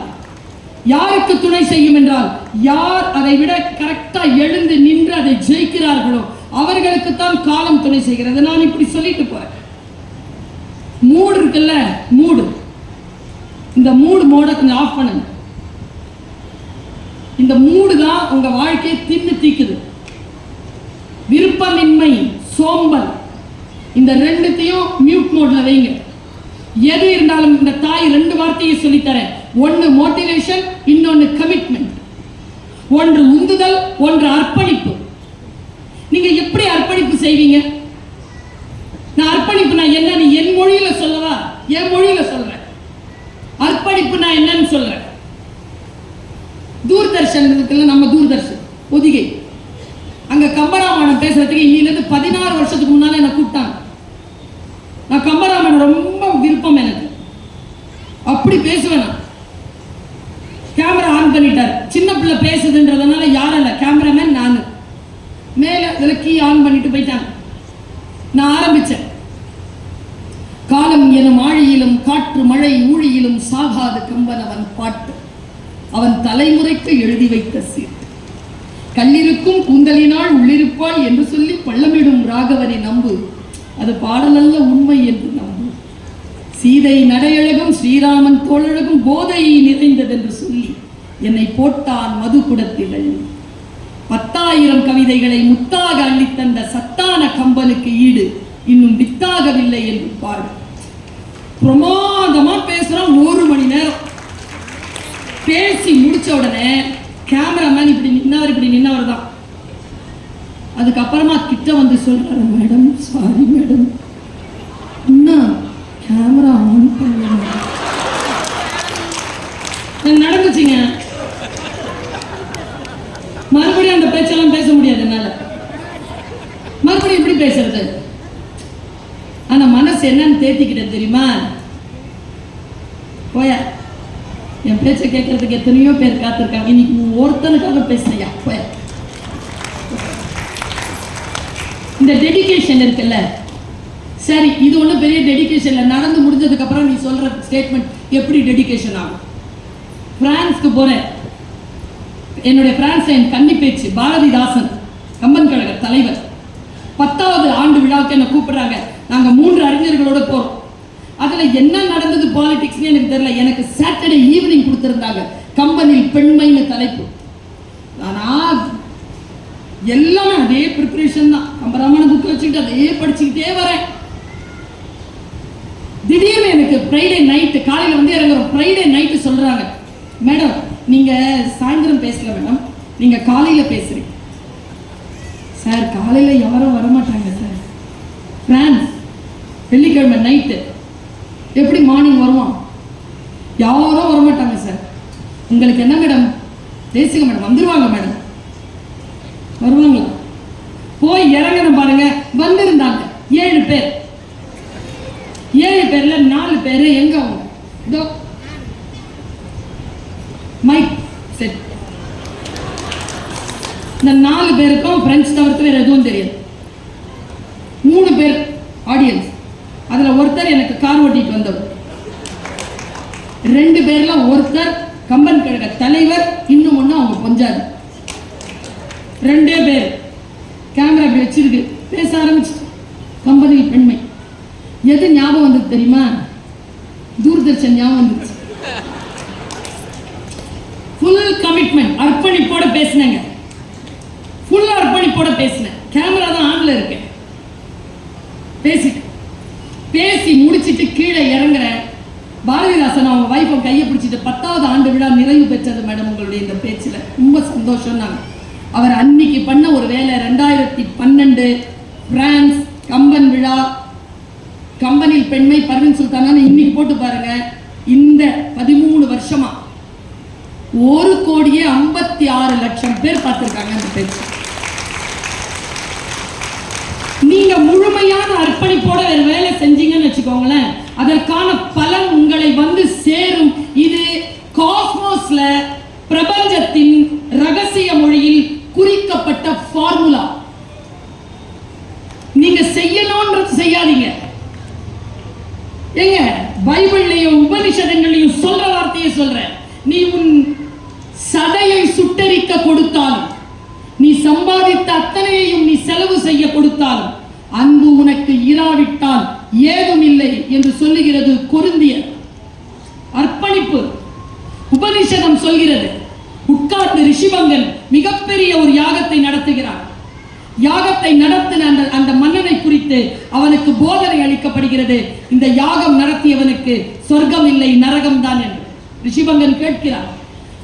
யாருக்கு துணை செய்யும் என்றால், யார் அதை விட கரெக்டா எழுந்து நின்று அதை ஜெயிக்கிறார்களோ அவர்களுக்கு தான் காலம் துணை செய்கிறது. நான் இப்படி சொல்லிட்டு போறேன். மூடு இருக்குல்ல, மூடு, இந்த மோட கொஞ்சம் ஆஃப் பண்ணுங்க. இந்த மூடு தான் உங்க வாழ்க்கையை தின்னு தீக்குது. விருப்பமின்மை, சோம்பல், இந்த 2த்தையும் மியூட் மோட்ல வைங்க. எது இருந்தாலும் இந்த தாய் ரெண்டு வார்த்தையை சொல்லித்தரேன். ஒன்னு மோட்டிவேஷன், இன்னொன்னு கமிட்மெண்ட். ஒன்று உந்துதல், ஒன்று அர்ப்பணிப்பு. நீங்க எப்படி அர்ப்பணிப்பு செய்வீங்க? நான் அர்ப்பணிப்பு நான் என்னன்னு என் மொழியில சொல்லவா? என் மொழியில சொல்றேன். அர்ப்பணிப்பு நான் என்னன்னு சொல்றேன். தூர்தர்ஷன் இருக்குல்ல, நம்ம தூர்தர்ஷன் ஒதிகை, அங்க கம்பராமாயணம் பேசுறதுக்கு இன்னிலிருந்து 16 வருஷத்துக்கு முன்னால என்ன கூப்பிட்டாங்க. நான் கம்பராமாயணம் ரொம்ப விருப்பம் எனக்கு, அப்படி பேசுவேன். கேமரா ஆன் பண்ணிட்டார். சின்ன பிள்ளை பேசுதுன்றதுனால யாரும் இல்லை, கேமராமேன் நான். மேல இதில் கீ ஆன் பண்ணிட்டு போயிட்டாங்க. நான் ஆரம்பிச்சேன். காலம் எனும் ஆழியிலும் காற்று மழை ஊழியிலும் சாகாத கம்பன் அவன் பாட்டு, அவன் தலைமுறைக்கு எழுதி வைத்த சீட்டு. கல்லிருக்கும் கூந்தலினால் உள்ளிருப்பாள் என்று சொல்லி பள்ளமிடும் ராகவனை நம்பு, அது பாடலல்ல உண்மை என்று நம்பு. சீதை நடையழகும் ஸ்ரீராமன் தோழழகும் போதை நிறைந்தது என்று சொல்லி என்னை போட்டான் மது குடத்தில். 10,000 கவிதைகளை முத்தாக அள்ளித்தந்த சத்தான கம்பனுக்கு ஈடு இன்னும் வித்தாகவில்லை என்று பாடு. பிரமாதமா பேசுறான். 1 மணி நேரம் பேசி முடிச்ச உடனே கேமராமேன் இப்படி நின்னவர் தான். அதுக்கப்புறமா கிட்ட வந்து சொல்றாரு, மேடம் சாரி மேடம், இன்னும் கேமரா ஆன் பண்ண நடந்துச்சுங்க. மறுபடியும் அந்த பேச்செல்லாம் பேச முடியாது என்னால. மறுபடியும் எப்படி பேசுறது? ஆனா மனசு என்னன்னு தேத்திக்கிட்டேன் தெரியுமா? போயா, என் பேச்ச கேட்கறதுக்கு எத்தனையோ பேர் காத்திருக்காங்க, இன்னைக்கு ஒருத்தனுக்காக பேசினையா போயா. இந்த டெடிகேஷன் இருக்குல்ல, சரி இது ஒன்றும் பெரிய டெடிகேஷன்ல. நடந்து முடிஞ்சதுக்கு அப்புறம் நீ சொல்ற ஸ்டேட்மெண்ட் எப்படி டெடிகேஷன் ஆகும்? பிரான்ஸ்க்கு போறேன். என்னுடைய பிரான்ஸ் என் கன்னி பேச்சு பாரதிதாசன், கம்பன் கழக தலைவர், 10வது ஆண்டு விழாவுக்கு என்ன கூப்பிடுறாங்க. நாங்க 3 அறிஞர்களோட போறோம். அதுல என்ன நடந்தது பாலிடிக்ஸ்னு எனக்கு தெரியல. எனக்கு சாட்டர்டே ஈவினிங் கொடுத்திருந்தாங்க, கம்பனில் பெண்மைன்னு தலைப்பு. ஆனா எல்லாமே அதே ப்ரிப்பரேஷன் தான். கம்பராமாயண புக் வச்சுக்கிட்டு அதே படிச்சுக்கிட்டே வரேன். திடீர்னு எனக்கு ஃப்ரைடே நைட்டு, காலையில வந்து இறங்குறோம், ஃப்ரைடே நைட்டு சொல்றாங்க, மேடம் நீங்க சாயந்தரம் பேசல மேடம், நீங்க காலையில பேசுறீங்க. சார் காலையில யாரும் வரமாட்டாங்க சார், பிரான்ஸ் வெள்ளிக்கிழமை நைட்டு, எப்படி மார்னிங் வருவான்? யாரும் வரமாட்டாங்க சார். உங்களுக்கு என்ன மேடம்? பேசுங்க மேடம். வந்துருவாங்க மேடம். வருவாங்களா? போய் இறங்கணும் பாருங்க. வந்திருந்தாங்க 7 பேர். 7 பேர்ல 4 பேர் எங்க அவங்க? இதோ மைக் செட். இந்த 4 பேருக்கும் பிரெஞ்சு தவிர்த்து வேற எதுவும் தெரியாது. 3 பேர் ஆடியன்ஸ். அதுல ஒருத்தர் எனக்கு கார் ஓட்டிட்டு வந்தவர். 2 பேர்ல ஒருத்தர் கம்பன் கழக தலைவர், இன்னும் ஒண்ணு அவங்க பொஞ்சாது. 2 பேர். கேமரா அப்படி வச்சிருக்கு, பேச ஆரம்பிச்சு. கம்பனில் பெண்மை எது ஞாபகம் வந்தது தெரியுமா? தூர்தர்ஷன் ஞாபகம் வந்துச்சு. ஃபுல் கமிட்மெண்ட், அர்ப்பணிப்போட பேசினேங்க. ஃபுல் அர்ப்பணிப்போட பேசினேன். கேமரா தான் ஆன்ல இருக்கேன். பேசி முடிச்சிட்டு கீழே இறங்குறேன். பாரதிதாசன் அவங்க வைஃபை கையை பிடிச்சிட்டு 10வது ஆண்டு விழா நிறைவு பெற்றது மேடம் உங்களுடைய இந்த பேச்சில், ரொம்ப சந்தோஷம். அவர் அன்னைக்கு பண்ண ஒரு வேலை 2012 பிரான்ஸ் கம்பன் விழா, கம்பனில் பெண்மை பர்வீன் சுல்தான் இன்னைக்கு போட்டு பாருங்க. இந்த 13 வருஷமா 1,56,00,000 பேர் பார்த்திருக்காங்க அந்த பேச்சு. நீங்க முழுமையான அர்ப்பணிப்போட ஒரு வேலை செஞ்சீங்கன்னு வச்சுக்கோங்களேன், அதற்கான பலன் உங்களை வந்து சேரும். இது காஸ்மோஸ்ல பிரபஞ்சத்தின் ரகசிய மொழியில் குறிக்கப்பட்ட ஃபார்முலா. நீங்க செய்யணும்ன்றது செய்யாதீங்க. எங்க பைபிள்லயும் உபனிஷதங்களையும் சொல்ற வார்த்தையை சொல்றேன். நீ உன் சதையை சுட்டரிக்க கொடுத்தாலும், நீ சம்பாதித்த அத்தனையையும் நீ செலவு செய்ய கொடுத்தாலும், அன்பு உனக்கு இராவிட்டால் ஏதும் இல்லை என்று சொல்லுகிறது கொரிந்தியர். அர்ப்பணிப்பு சொல்கிறது. உட்கார்ந்து ரிஷிவங்கன் மிகப்பெரிய ஒரு யாகத்தை நடத்துகிறார். யாகத்தை நடத்தின அந்த மன்னனை குறித்து அவனுக்கு போதனை அளிக்கப்படுகிறது. இந்த யாகம் நடத்தியவனுக்கு சொர்க்கம் இல்லை, நரகம் தான் என்று ரிஷிபங்கன் கேட்கிறார்.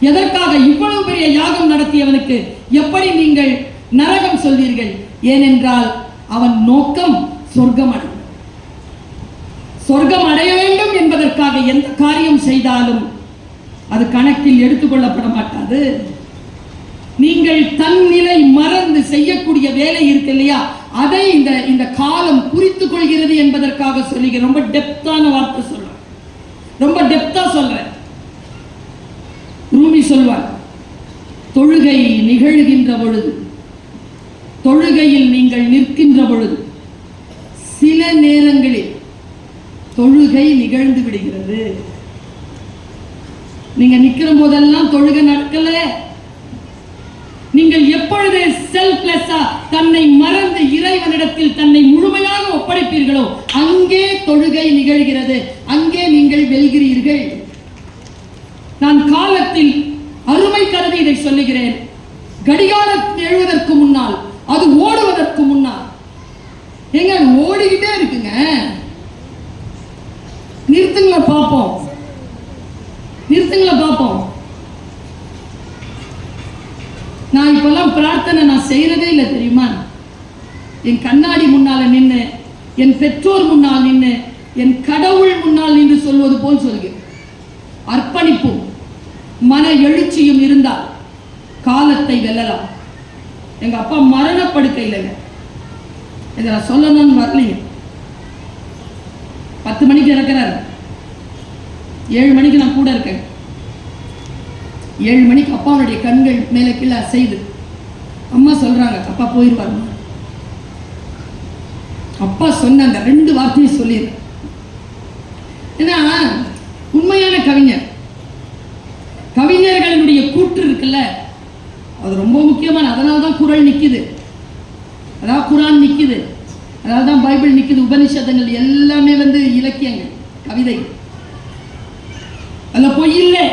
எதற்காக இவ்வளவு பெரிய யாகம் நடத்தியவனுக்கு எப்படி நீங்கள் நரகம் சொல்வீர்கள்? ஏனென்றால் அவன் நோக்கம் சொர்க்கம் அடைய, சொர்க்கம் அடைய வேண்டும் என்பதற்காக எந்த காரியம் செய்தாலும் அது கணக்கில் எடுத்துக்கொள்ளப்பட மாட்டாது. நீங்கள் தன்னிலை மறந்து செய்யக்கூடிய வேலை இருக்கு இல்லையா, அதை இந்த காலம் குறித்துக் கொள்கிறது என்பதற்காக சொல்லுகிறேன். ரொம்ப டெப்தான வார்த்தை சொல்றேன், ரொம்ப டெப்தா சொல்றேன். ரூமி சொல்வார், தொழுகை நிகழ்கின்ற பொழுது, தொழுகையில் நீங்கள் நிற்கின்ற பொழுது சில நேரங்களில் தொழுகை நிகழ்ந்து விடுகிறது. நீங்க நிக்கிற போதெல்லாம் தொழுகை நடக்கல. நீங்கள் எப்பொழுது செல்ஃப்லெஸ்ஸா தன்னை மறந்து இறைவனிடத்தில் தன்னை முழுமையாக ஒப்படைப்பீர்களோ அங்கே தொழுகை நிகழ்கிறது, அங்கே நீங்கள் வெல்கிறீர்கள். நான் காலத்தில் அருமை கருதி இதை சொல்லுகிறேன். கடிகாரம் எழுவதற்கு முன்னால், அது ஓடுவதற்கு முன்னால், எங்க ஓடிக்கிட்டே இருக்குங்க, நிறுத்துங்கள பார்ப்போம், நிறுத்துங்கள பார்ப்போம். நான் இப்பெல்லாம் பிரார்த்தனை நான் செய்யறதே இல்லை தெரியுமா? என் கண்ணாடி முன்னால நின்று, என் பெற்றோர் முன்னால் நின்று, என் கடவுள் முன்னால் நின்று சொல்வது போல் சொல்கிறேன். அர்ப்பணிப்பும் மன எழுச்சியும் இருந்தால் காலத்தை வெல்லலாம். எங்க அப்பா மரணப்படுக்கையில், இதை நான் சொல்லணும்னு வரலைங்க. 10 மணிக்கு இறக்குறாரு, 7 மணிக்கு நான் கூட இருக்கேன். 7 மணிக்கு அப்பாவுடைய கண்கள் மேலே கீழே அசைது. அம்மா சொல்றாங்க, அப்பா போயிடுவார். அப்பா சொன்ன அந்த 2 வார்த்தையை சொல்லிடு. ஏன்னா உண்மையான கவிஞர், கவிஞர்களுடைய கூற்று இருக்குல்ல, அது ரொம்ப முக்கியமான. அதனால தான் குறள் நிக்குது, அதாவது குரான் நிக்குது, அதனால தான் பைபிள் நிக்குது, உபனிஷதங்கள் எல்லாமே இலக்கியங்கள், கவிதை. அதுல பொய் இல்லை.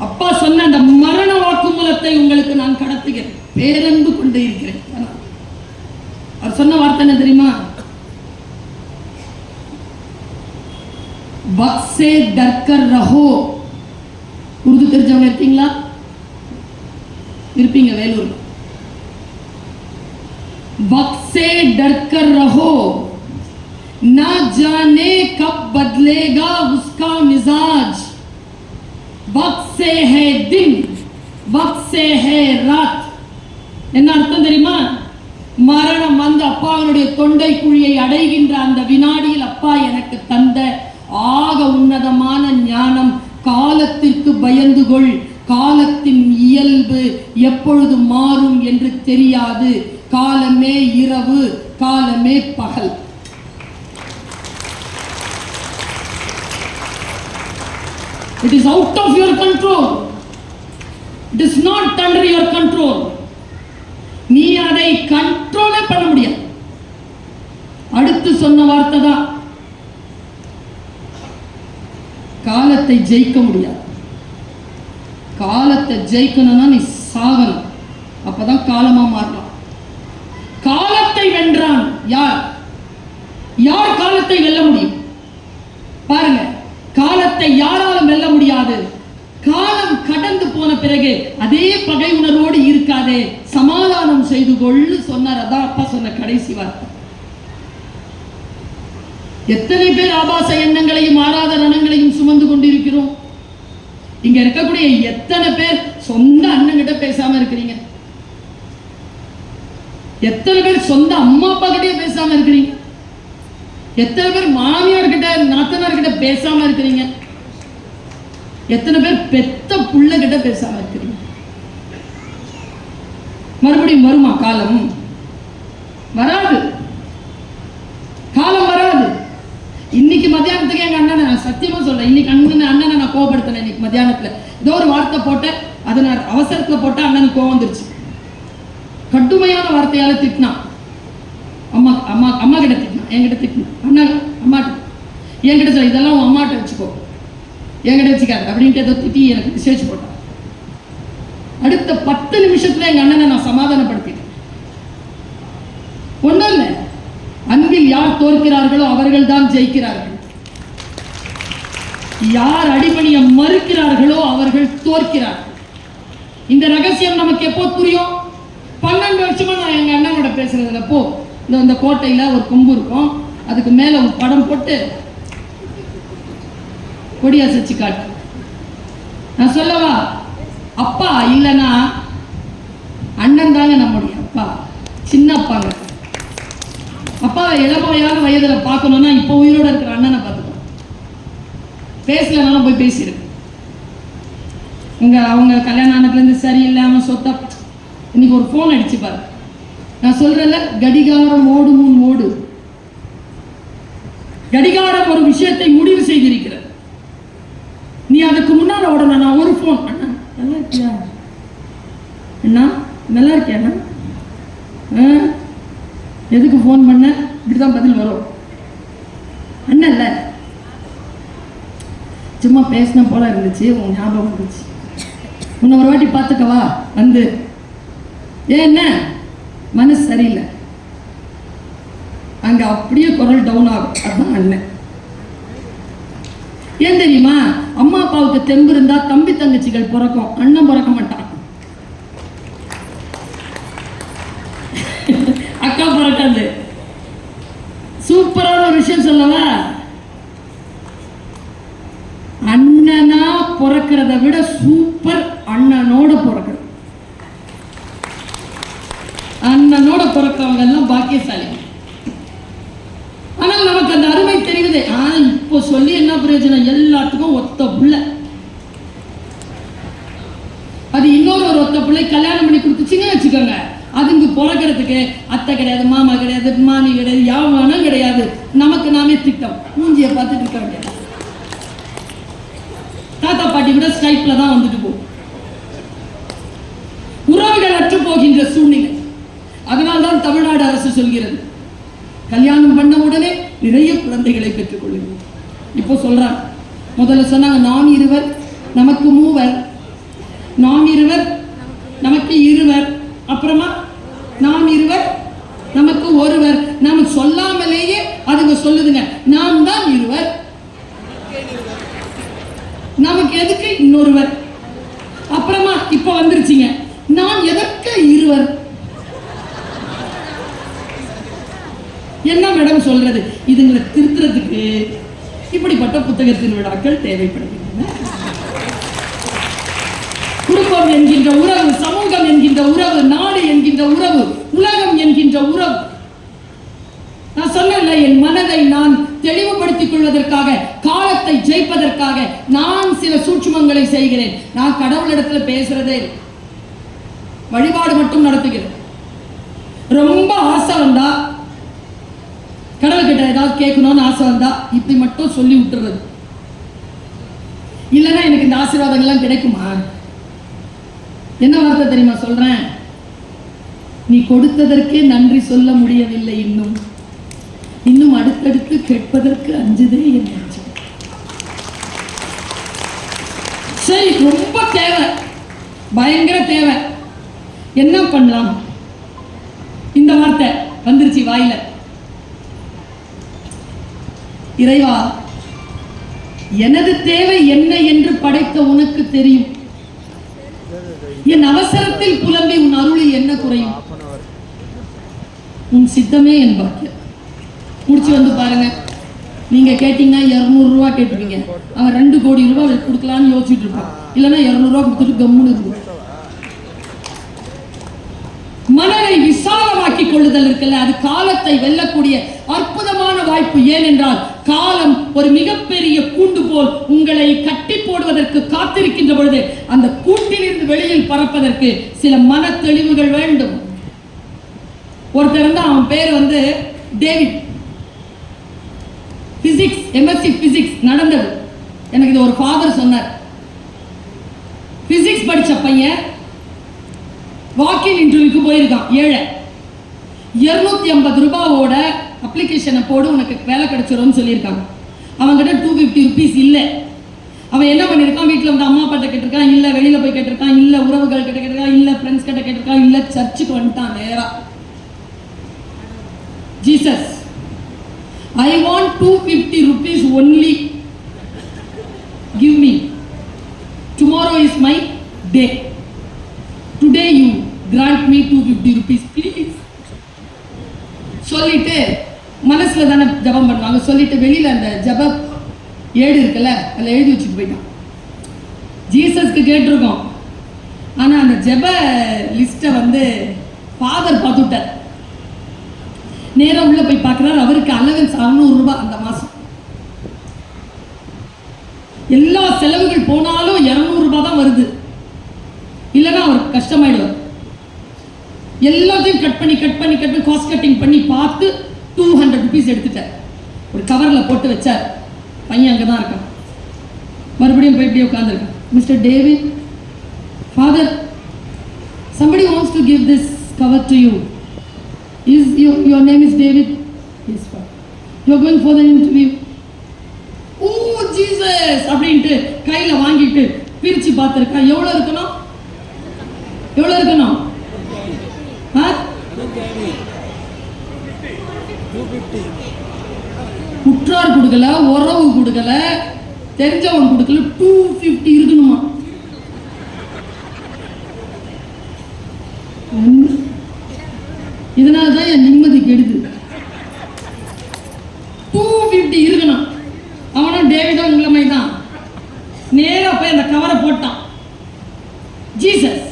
அப்பா சொன்ன அந்த மரண வாக்குமூலத்தை உங்களுக்கு நான் கடத்துகிறேன், பேரன்பு கொண்டு இருக்கிறேன். அவர் சொன்ன வார்த்தை என்ன தெரியுமா? वक्त से डर कर रहो. உருது தெரிஞ்சவங்க இருக்கீங்களா? இருப்பீங்க வேலூர். वक्त से डर कर रहो, ना जाने कब बदलेगा उसका मिजाज. वक्त से है दिन, वक्त से है रात. என்ன அர்த்தம் தெரியுமா? மரணம் வந்து அப்பாவுடைய தொண்டை குழியை அடைகின்ற அந்த வினாடியில் அப்பா எனக்கு தந்த ஆக உன்னதமான ஞானம், காலத்திற்கு பயந்து கொள், காலத்தின் இயல்பு எப்பொழுது மாறும் என்று தெரியாது, காலமே இரவு, காலமே பகல். It is out of your control. It is not under your control. நீ அதை கண்ட்ரோலே பண்ண முடியாது. அடுத்து சொன்ன வார்த்தை தான், காலத்தை ஜெயிக்க முடியாது. காலத்தை ஜெயிக்கணும்னா நீ சாகணும், அப்பதான் காலமா மாறலாம். காலத்தை வென்றான் யார்? யார் காலத்தை வெல்ல முடியும்? பாருங்க, காலத்தை யாராலும் வெல்ல முடியாது. காலம் கடந்து போன பிறகு அதே பகை உணர்வோடு இருக்காதே, சமாதானம் செய்து கொள்ளு சொன்னார். அதான் அப்பா சொன்ன கடைசி வார்த்தை. எத்தனை பேர் ஆபாச எண்ணங்களையும் ஆறாத ரணங்களையும் சுமந்து கொண்டிருக்கிறோம். இங்க இருக்கக்கூடிய எத்தனை பேர் சொந்த அண்ணன் கிட்ட பேசாம இருக்கிறீங்க? எத்தனை பேர் சொந்த அம்மா அப்பா கிட்டே பேசாம இருக்கிறீங்க? எத்தனை பேர் மாமியார் கிட்ட நாத்தனார் கிட்ட பேசாம இருக்கிறீங்க? எத்தனை பேர் பெத்த புள்ள கிட்ட பேசாம இருக்கிறீங்க? மறுபடியும் வருமா காலம்? வராது, காலம் வராது. இன்னைக்கு மத்தியானத்துக்கு எங்க அண்ணனை நான் சத்தியமா சொல்றேன், இன்னைக்கு அண்ணனை நான் கோபப்படுத்தினேன். இன்னைக்கு மத்தியானத்துல ஏதோ ஒரு வார்த்தை போட்டேன், அதை நான் அவசரத்துல போட்ட அண்ணனுக்கு கோவம் வந்துருச்சு. கடுமையான வார்த்தையால திட்டினான். அம்மா அம்மா அம்மா கிட்ட திட்டினான், என்கிட்ட திட்டினான். அண்ணா அம்மாட்ட என்கிட்ட சொல்ல, இதெல்லாம் உன் அம்மாட்ட வச்சுக்கோ, என்கிட்ட வச்சுக்காது அப்படின்ட்டு ஏதோ திட்டி எனக்கு மெசேஜ் போட்டான். அடுத்த 10 நிமிஷத்துல எங்க அண்ணனை நான் சமாதானப்படுத்திட்டேன். ஒண்ணும் இல்லை, அன்பில் யார் தோற்கிறார்களோ அவர்கள் தான் ஜெயிக்கிறார்கள். யார் அடிபணிய மறுக்கிறார்களோ அவர்கள் தோற்கிறார்கள். இந்த ரகசியம் நமக்கு எப்போ புரியும்? 12 வருஷமா நான் எங்க அண்ணனோட பேசுறதுல போ, இந்த கோட்டையில ஒரு கொம்பு இருக்கும், அதுக்கு மேல ஒரு படம் போட்டு கொடியா சச்சு காட்டு. நான் சொல்லவா, அப்பா இல்லைன்னா அண்ணன் தாங்க நம்முடைய அப்பா, சின்ன அப்பாங்க. அப்பாவை இளமையான வயதுல பார்க்கணும்னா இப்போ உயிரோட இருக்கிற அண்ணனை பார்த்துக்கணும். பேசலனாலும் போய் பேசியிருக்கு. அவங்க கல்யாணம் ஆனதுலேருந்து சரியில்லாம சொத்தா இன்னைக்கு ஒரு போன் அடிச்சு பாரு. நான் சொல்றேன்ல, கடிகாரம் ஓடு முன் ஓடு. கடிகாரம் ஒரு விஷயத்தை முடிவு செய்திருக்கிறது. நீ அதுக்கு முன்னால உடனே நான் ஒரு போன், அண்ணா நல்லா இருக்கியா, அண்ணா நல்லா இருக்கியா, எதுக்கு போன் பண்ண, இப்படிதான் பதில் வரும். அண்ணல்ல சும்மா பேசின போல இருந்துச்சு, உன் ஞாபகம் இருந்துச்சு, உன்னை ஒரு வாட்டி பார்த்துக்கவா வந்து, என்ன மனசு சரியில்லை, அங்க அப்படியே குரல் டவுன் ஆகும். அதுதான் அண்ணன். ஏன் தெரியுமா? அம்மா அப்பாவுக்கு தெம்பு இருந்தா தம்பி தங்கச்சிகள் பிறக்கும், அண்ணன் பிறக்க மாட்டான், அக்கா பிறக்காது. சூப்பரான ஒரு விஷயம் சொல்லவா, அண்ணனா பிறக்கிறத விட சூப்பர் அண்ணனோட பிறக்கிறது. அண்ணனோட பிறக்கிறவங்க எல்லாம் பாக்கியசாலி. ஆனால் நமக்கு அந்த அருமை தெரியுது. ஆனா இப்போ சொல்லி என்ன பிரயோஜனம்? எல்லாத்துக்கும் ஒத்த புள்ள. அது இன்னொரு ஒரு ஒத்த பிள்ளை கல்யாணம் பண்ணி கொடுத்துச்சுன்னு வச்சுக்கோங்க, அதுக்கு பிறக்கிறதுக்கு அத்தை கிடையாது, மாமா கிடையாது, மாமி கிடையாது, யாவனும் கிடையாது. நமக்கு நாமே திட்டம், மூஞ்சியை பார்த்துட்டு இருக்க வேண்டியது. தாத்தா பாட்டி கூட ஸ்கைப்ல தான் வந்துட்டு போகும். உறவுகள் அற்று போகின்ற சூழ்நிலை. அதனால்தான் தமிழ்நாடு அரசு சொல்கிறது, கல்யாணம் பண்ண உடனே நிறைய குழந்தைகளை பெற்றுக் கொள்ளுங்கள். இப்போ சொல்றாங்க, முதல்ல சொன்னாங்க நாம் இருவர் நமக்கு மூவர், நாம் இருவர் நமக்கு இருவர், அப்புறமா நாம் இருவர் நமக்கு ஒருவர். நாம சொல்லாமலேயே அதுங்க சொல்லுதுங்க, நாம் தான் இருவர், நமக்கு எதுக்கு இன்னொருவர். அப்புறமா இப்ப வந்துருச்சுங்க, நாம் எதற்கு இருவர். என்ன மேடம் சொல்றது? இதுங்களை திருத்துறதுக்கு இப்படிப்பட்ட புத்தகத்தின் விழாக்கள் தேவைப்படுகின்றன. குடும்பம் என்கின்ற உறவு, சமூகம் என்கின்ற உறவு, நாடு என்கின்ற உறவு, உலகம் என்கின்ற உறவு. நான் சொன்னேன்ல, என் மனதை நான் தெளிவுபடுத்திக் கொள்வதற்காக, காலத்தை ஜெயிப்பதற்காக நான் சில சூட்சுமங்களை செய்கிறேன். நான் கடவுளிடத்துல பேசுறதே, வழிபாடு மட்டும் நடத்துகிறேன். ரொம்ப ஆசை வந்தா, கடவுள்கிட்ட ஏதாவது கேட்கணும்னு ஆசை வந்தா இப்படி மட்டும் சொல்லி விட்டுறது. இல்லைன்னா எனக்கு இந்த ஆசீர்வாதங்கள்லாம் கிடைக்குமா? என்ன வார்த்தை தெரியுமா சொல்றேன்? நீ கொடுத்ததற்கே நன்றி சொல்ல முடியவில்லை, இன்னும் அடுத்தடுத்து கேட்பதற்கு அஞ்சுதே என் நெஞ்சம். சரி, ரொம்ப தேவை, பயங்கர தேவை, என்ன பண்ணலாம்? இந்த வார்த்தை வந்துருச்சு வாயில. இறைவா, எனது தேவை என்ன என்று படைத்த உனக்கு தெரியும். என் அவசரத்தில் புலம்பி உன் அருளில் என்ன குறையும்? உன் சித்தமே என் பாக்கியம். முடிச்சு வந்து பாருங்க. நீங்க கேட்டீங்கன்னா 200 ரூபா கேட்டுப்பீங்க, அவன் 2 கோடி ரூபாய் கொடுக்கலான்னு யோசிச்சுட்டு இருப்பான். இல்லைன்னா 200 ரூபா கொடுத்துட்டு கம்முன்னு இருக்கும். மனதை விசாலமாக்கிக் கொள்ளுதல் இருக்குல்ல, அது காலத்தை வெல்லக்கூடிய அற்புதமான வாய்ப்பு. ஏனென்றால் காலம் ஒரு மிகப்பெரிய கூண்டு போல் உங்களை கட்டி போடுவதற்கு காத்திருக்கின்ற பொழுது, அந்த கூட்டிலிருந்து வெளியில் பறப்பதற்கு சில மன தெளிவுகள் வேண்டும். ஒருத்தர் வந்து, அவன் பேர் வந்து டேவிட், பிசிக்ஸ், எம்எஸ்சி பிசிக்ஸ் நடந்தது. எனக்கு இது ஒரு ஃபாதர் சொன்னார். பிசிக்ஸ் படிச்ச பையன் வாக்கின் இன்டர்வியூக்கு போயிருக்கான். 250 ரூபாவோட அப்ளிகேஷனை போடு, உனக்கு வேலை கிடைச்சிரும்னு சொல்லியிருக்காங்க. அவங்ககிட்ட 250 ருபீஸ் இல்லை. அவன் என்ன பண்ணியிருக்கான்? வீட்டில் வந்து அம்மா அப்பாட்ட கேட்டிருக்கான் இல்லை, வெளியில போய் கேட்டிருக்கான் இல்லை, உறவுகள் கிட்ட கேட்டிருக்கான் இல்லை, ஃப்ரெண்ட்ஸ் கிட்ட கேட்டிருக்கான் இல்லை, சர்ச்சுக்கு வந்துட்டான் நேரா. Jesus, I want 250 rupees only. Give me. Tomorrow is my day. Today you grant me 250 rupees, please. சொல்லிட்டு மனசுல தானே ஜபம் பண்ணுவாங்க. சொல்லிட்டு வெளியில அந்த ஜப ஏடு இருக்குல்ல, அதில் எழுதி வச்சுட்டு போயிட்டான். ஜீசஸ்க்கு கேட்டிருக்கோம், ஆனா அந்த ஜப லிஸ்ட்டை வந்து ஃபாதர் பார்த்துட்டார். நேரம் உள்ள போய் பார்க்குறாரு. அவருக்கு அலவன்ஸ் 600 ரூபாய் அந்த மாசம். எல்லா செலவுகள் போனாலும் 200 ரூபாய் தான் வருது. இல்லைன்னா அவருக்கு கஷ்டமாயிடுவார். எல்லாத்தையும் கட் பண்ணி காஸ்ட் கட்டிங் பண்ணி பார்த்து 200 rupees எடுத்துட்டார். ஒரு கவர்ல போட்டு வச்சார். பையன் அங்கே தான் இருக்கான். மறுபடியும் போய் இப்படியே உட்காந்துருக்கான். Mister David, father, somebody wants to give this cover to you. Is your name is David? Yes, Father. You are going for the interview. Oh Jesus, அப்படின்ட்டு கையில வாங்கிட்டு பிரிச்சு பார்த்திருக்கா. எவ்வளவு இருக்கணும்? குற்றார் கொடுக்கல, உறவு கொடுக்கல, தெரிஞ்சவன் கொடுக்கல, 250 இருக்கணுமா? இதனாலதான் என் நிம்மதி கெடுது. 250 இருக்கணும். அவனும் டேவிடும் உங்களை மாதிரி தான். நேரா போய் அந்த கவரை போட்டான். ஜீசஸ்,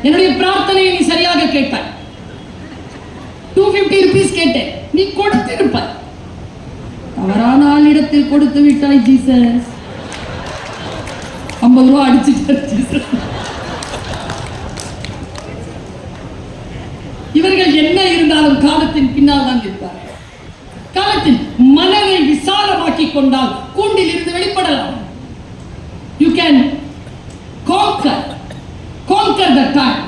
என்னுடைய பிரார்த்தனையை நீ சரியாக கேட்டாய். 250 rupees கேட்டேன், நீ கொடுத்திருப்பாய். தவறான ஆளிடத்தில் கொடுத்து விட்டாய் ஜீசஸ். 50 ரூபா அடிச்சுட்டார் ஜீசஸ். இவர்கள் என்ன இருந்தாலும் காலத்தின் பின்னால் தான் இருப்பார். காலத்தில் மனதை விசாலமாக்கி கொண்டால் கூண்டில் இருந்து வெளிப்படலாம். You can conquer the time.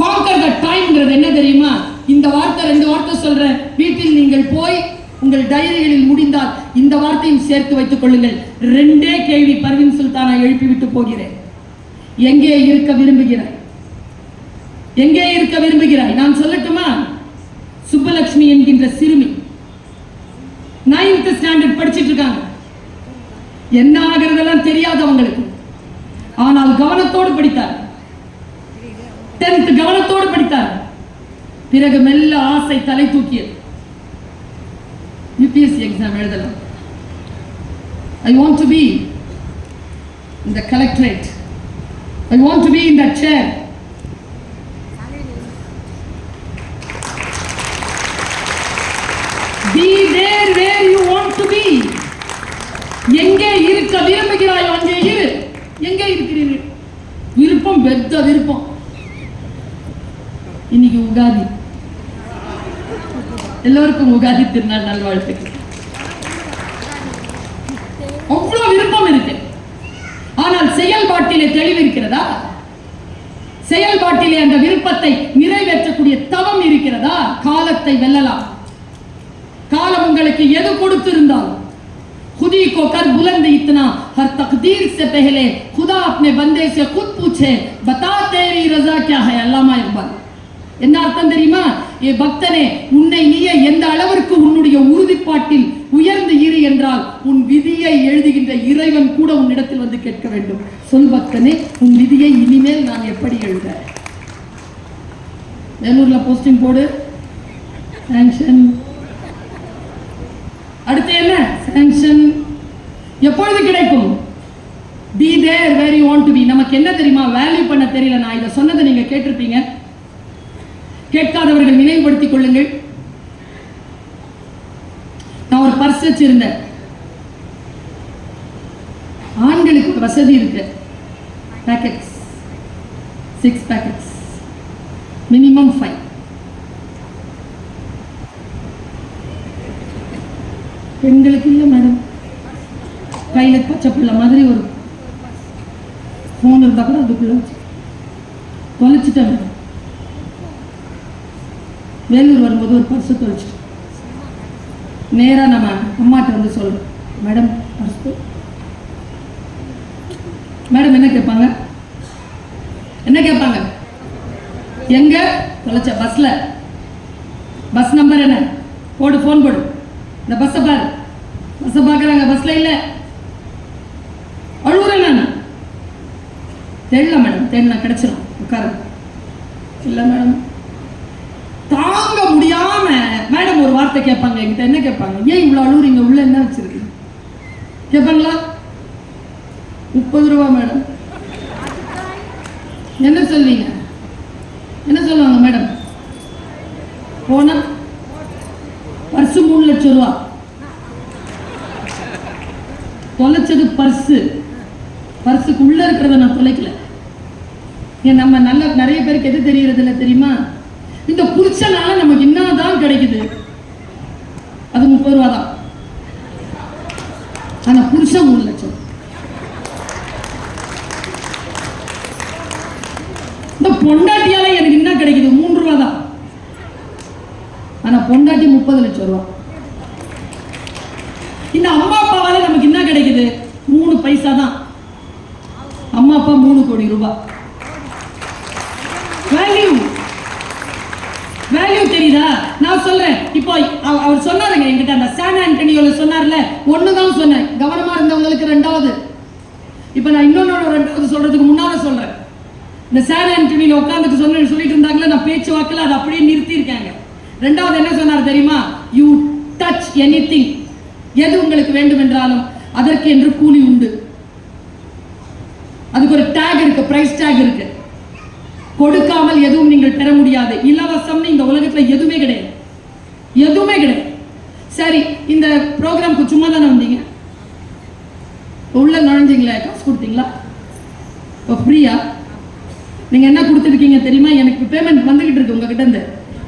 Conquer the timeங்கிறது என்ன தெரியுமா? இந்த வார்த்தை 2 வார்த்தை சொல்றேன். வீட்டில் நீங்கள் போய் உங்கள் டைரிகளில் முடிந்தால் இந்த வார்த்தையும் சேர்த்து வைத்துக் கொள்ளுங்கள். 2 கேள்வி பர்வீன் சுல்தானா எழுப்பிவிட்டு போகிறேன். எங்கே இருக்க விரும்புகிறாய்? எங்கே இருக்க விரும்புகிறாய்? நான் சொல்லட்டுமா? சுப்பலட்சுமி என்கின்ற சிறுமி 9th ஸ்டாண்டர்ட் படிச்சிட்டு இருக்காங்க. என்ன ஆகிறதெல்லாம் தெரியாது அவங்களுக்கு. ஆனால் கவனத்தோடு படித்தார். 10th கவனத்தோடு படித்தார். பிறகு மெல்ல ஆசை தலை தூக்கியது. யூபிஎஸ்சி எக்ஸாம் எழுதலாம். I want to be in the collectorate. I want to be in that chair. Be there where you want to be. எங்கே இருக்க விரும்புகிறாயோ அங்கே இரு. எங்கே இருக்கிறீர்கள்? விருப்பம், பெத்த விருப்பம். இன்னைக்கு உகாதி. எல்லோருக்கும் உகாதி திருநாள் நல்வாழ்த்துக்கள். அவ்வளவு விருப்பம் இருக்கு. ஆனால் செயல்பாட்டிலே தெளிவு இருக்கிறதா? செயல்பாட்டிலே அந்த விருப்பத்தை நிறைவேற்றக்கூடிய தவம் இருக்கிறதா? காலத்தை வெல்லலாம். காலம் உங்களுக்கு எது கொடுத்திருந்தாலும் खुदी को कर बुलंद इतना हर तकदीर से पहले खुदा अपने बंदे से खुद पूछे बता तेरी रजा क्या है. அல்லாமா இக்பால். என்ன அர்த்தம் தெரியுமா? ஏ பக்தனே, உன்னை நீயே எந்த அளவிற்கு உன்னுடைய உறுதிப்பாட்டில் உயர்ந்து இரு என்றால் உன் விதியை எழுதுகின்ற இறைவன் கூட உன்னிடத்தில் வந்து கேட்க வேண்டும். சொல் பக்தனே, உன் விதியை இனிமேல் நான் எப்படி எழுத? வேலூர்ல போஸ்டிங் போடு, சாங்ஷன். அடுத்து என்ன? சாங்ஷன் எப்பொழுது கிடைக்கும்? Be there where you want to be. நமக்கு என்ன தெரியுமா? வேல்யூ பண்ண தெரியல. நான் இதை சொன்னதை நீங்க கேட்டிருப்பீங்க. கேட்காதவர்கள் நினைவுபடுத்திக் கொள்ளுங்கள். நான் ஒரு பர்ஸ் வச்சிருந்தேன். ஆண்களுக்கு வசதி இருக்கு. Packets 6 packets, minimum 5. பெண்களுக்கு இல்லை மேடம். கையில பச்சை பிள்ளை மாதிரி ஒரு போன் இருந்தா கூட அதுக்குள்ள வச்சு தொலைச்சிட்டேன். வேலூர் வரும்போது ஒரு பர்ஸை தொலைச்சிட்டேன். நேரா நம்ம அம்மாட்ட வந்து சொல்றோம், மேடம் பர்ஸ். மேடம் என்ன கேட்பாங்க? எங்க தொலைச்ச? பஸ்ல. பஸ் நம்பர் என்ன போடு, போன் போடு, இந்த பஸ்ஸை பாரு, பஸ்ஸை பார்க்குறாங்க, பஸ்ல இல்லை, அழுகுறேன் நான். தெரியல மேடம், தெரியல, கிடைச்சிடும், உட்காரு. இல்லை மேடம், தாங்க முடியாம மேடம் ஒரு வார்த்தை கேட்பாங்க என்கிட்ட. என்ன கேட்பாங்க? ஏன் இவ்வளோ அழுகுறீங்க, உள்ள என்ன வச்சிருக்கு கேட்பாங்களா? 30 ரூபா மேடம். என்ன சொல்வீங்க? என்ன சொல்லுவாங்க மேடம்? போனா பர்ஸு 3 லட்சம் ரூபா, தொலைச்சது பர்ஸு, பர்ஸுக்கு உள்ள இருக்கிறத நான் தொலைக்கல. நம்ம நல்ல நிறைய பேருக்கு எது தெரியறது இல்லை தெரியுமா? இந்த புருஷனால நமக்கு என்னதான் கிடைக்குது, அது 30 ரூபா தான். ஆனா புருஷன் 3 லட்சம். இந்த பொண்டாட்டியால எனக்கு என்ன கிடைக்குது? 3 ரூபா தான். ஆனா பொண்டாட்டி 30 லட்சம் ரூபா. இந்த அம்மா அப்பாவால நமக்கு என்ன கிடைக்குது? 3 பைசா தான். அம்மா அப்பா 3 கோடி ரூபாய். வேல்யூ, வேல்யூ தெரியுதா? நான் சொல்றேன். இப்போ அவர் சொன்னாருங்க என்கிட்ட, அந்த சான் ஆண்டனியோல சொன்னார்ல, ஒண்ணுதான் சொன்னேன், கவனமா இருந்தவங்களுக்கு 2வது. இப்ப நான் இன்னொன்னோட 2வது சொல்றதுக்கு முன்னால சொல்றேன். இந்த சான் ஆண்டனியோல உட்கார்ந்துட்டு சொல்லிட்டு இருந்தாங்களே, நான் பேச்சு வாக்கில் அதை அப்படியே நிறுத்தி இருக்காங்க. 2வது என்ன சொன்னார் தெரியுமா? யூ டச் எனிதிங், எது உங்களுக்கு வேண்டும் என்றாலும் அதற்கு என்று கூலி உண்டு. அதுக்கு ஒரு டேக் இருக்கு, பிரைஸ் டேக் இருக்கு. கொடுக்காமல் எதுவும் நீங்கள் பெற முடியாது. இலவசம்னு இந்த உலகத்துல எதுவுமே கிடையாது, எதுவுமே கிடையாது. சரி, இந்த ப்ரோக்ராம்க்கு சும்மா தானே வந்தீங்க? உள்ள நுழைஞ்சீங்களா? காசு கொடுத்தீங்களா? இப்போ ஃப்ரீயா? நீங்க என்ன கொடுத்துருக்கீங்க தெரியுமா? எனக்கு பேமெண்ட் வந்துகிட்டு இருக்கு உங்ககிட்ட இருந்து.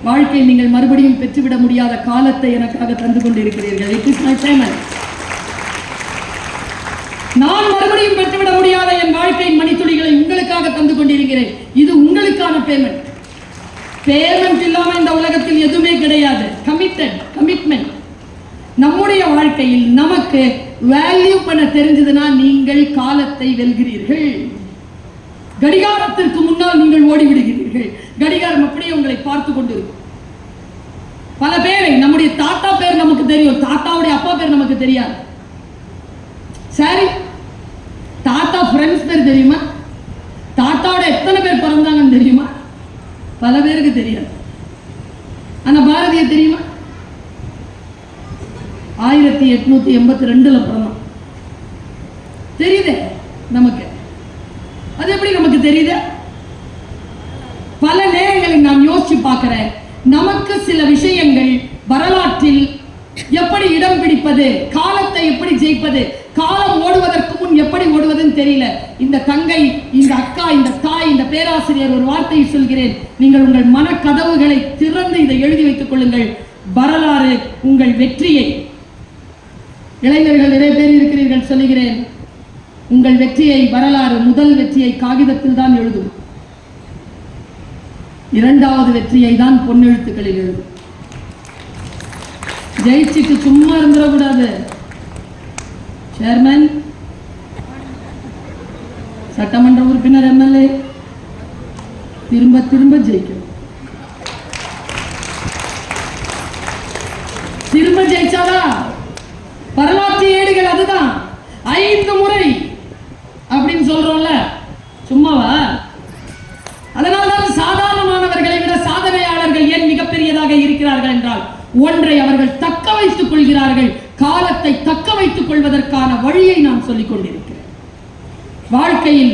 வாழ்க்கையில் நீங்கள் மறுபடியும் பெற்றுவிட முடியாத காலத்தை எனக்காக தந்து கொண்டிருக்கிறீர்கள். It is my payment. நான் மறுபடியும் பெற்றுவிட முடியாத என் வாழ்க்கையின் மணித்துளிகளை உங்களுக்காக தந்து கொண்டிருக்கிறேன். இது உங்களுக்கான பேமெண்ட். பேமெண்ட் இல்லாம இந்த உலகத்தில் எதுவுமே கிடையாது. கமிட்மெண்ட். நம்முடைய வாழ்க்கையில் நமக்கு வேல்யூ பண்ண தெரிஞ்சதுன்னா நீங்கள் காலத்தை வெல்கிறீர்கள். கடிகாரத்திற்கு முன்னால் நீங்கள் ஓடிவிடுகிறீர்கள். கடிகாரம் அப்படியே உங்களை பார்த்து கொண்டிருக்கும். பல பேரை, நம்முடைய தாத்தா பேர் நமக்கு தெரியும், தாத்தாவுடைய அப்பா பேர் நமக்கு தெரியாது. சரி, தாத்தா ஃப்ரெண்ட்ஸ் பேர் தெரியுமா? தாத்தாவோட எத்தனை பேர் பிறந்தாங்கன்னு தெரியுமா? பல பேருக்கு தெரியாது. ஆனா பாரதிய தெரியுமா? 1882 பிறந்தான். தெரியுதே நமக்கு. அது எப்படி நமக்கு தெரியுது? பல நேரங்களில் நான் யோசிச்சு பார்க்கிறேன், நமக்கு சில விஷயங்கள் வரலாற்றில் எப்படி இடம் பிடிப்பது, காலத்தை எப்படி ஜெயிப்பது, காலம் ஓடுவதற்கு முன் எப்படி ஓடுவதுன்னு தெரியல. இந்த தங்கை, இந்த அக்கா, இந்த தாய், இந்த பேராசிரியர் ஒரு வார்த்தையை சொல்கிறேன். நீங்கள் உங்கள் மனக்கதவுகளை திறந்து இதை எழுதி வைத்துக் கொள்ளுங்கள். வரலாறு உங்கள் வெற்றியை, இளைஞர்கள் நிறைய பேர் இருக்கிறீர்கள், சொல்லுகிறேன், உங்கள் வெற்றியை, வரலாறு முதல் வெற்றியை காகிதத்தில் தான் எழுதும், 2வது வெற்றியை தான் பொன்னெழுத்துக்களில் எழுதும். ஜெயிச்சுட்டு சும்மா இருந்துடக்கூடாது. சேர்மன், சட்டமன்ற உறுப்பினர், எம்எல்ஏ திரும்ப திரும்ப ஜெயிக்கணும். திரும்ப ஜெயிச்சாதா வரலாற்று ஏடுகள் அதுதான் 5 முறை அப்படின்னு சொல்றோம்ல, சும்மாவா? அதனால்தான் சாதாரணமானவர்களை விட சாதனையாளர்கள் ஏன் மிகப்பெரியதாக இருக்கிறார்கள் என்றால், ஒன்றை அவர்கள் தக்க வைத்துக் கொள்கிறார்கள். காலத்தை தக்க வைத்துக் கொள்வதற்கான வழியை நான் சொல்லிக் கொண்டிருக்கிறேன். வாழ்க்கையில்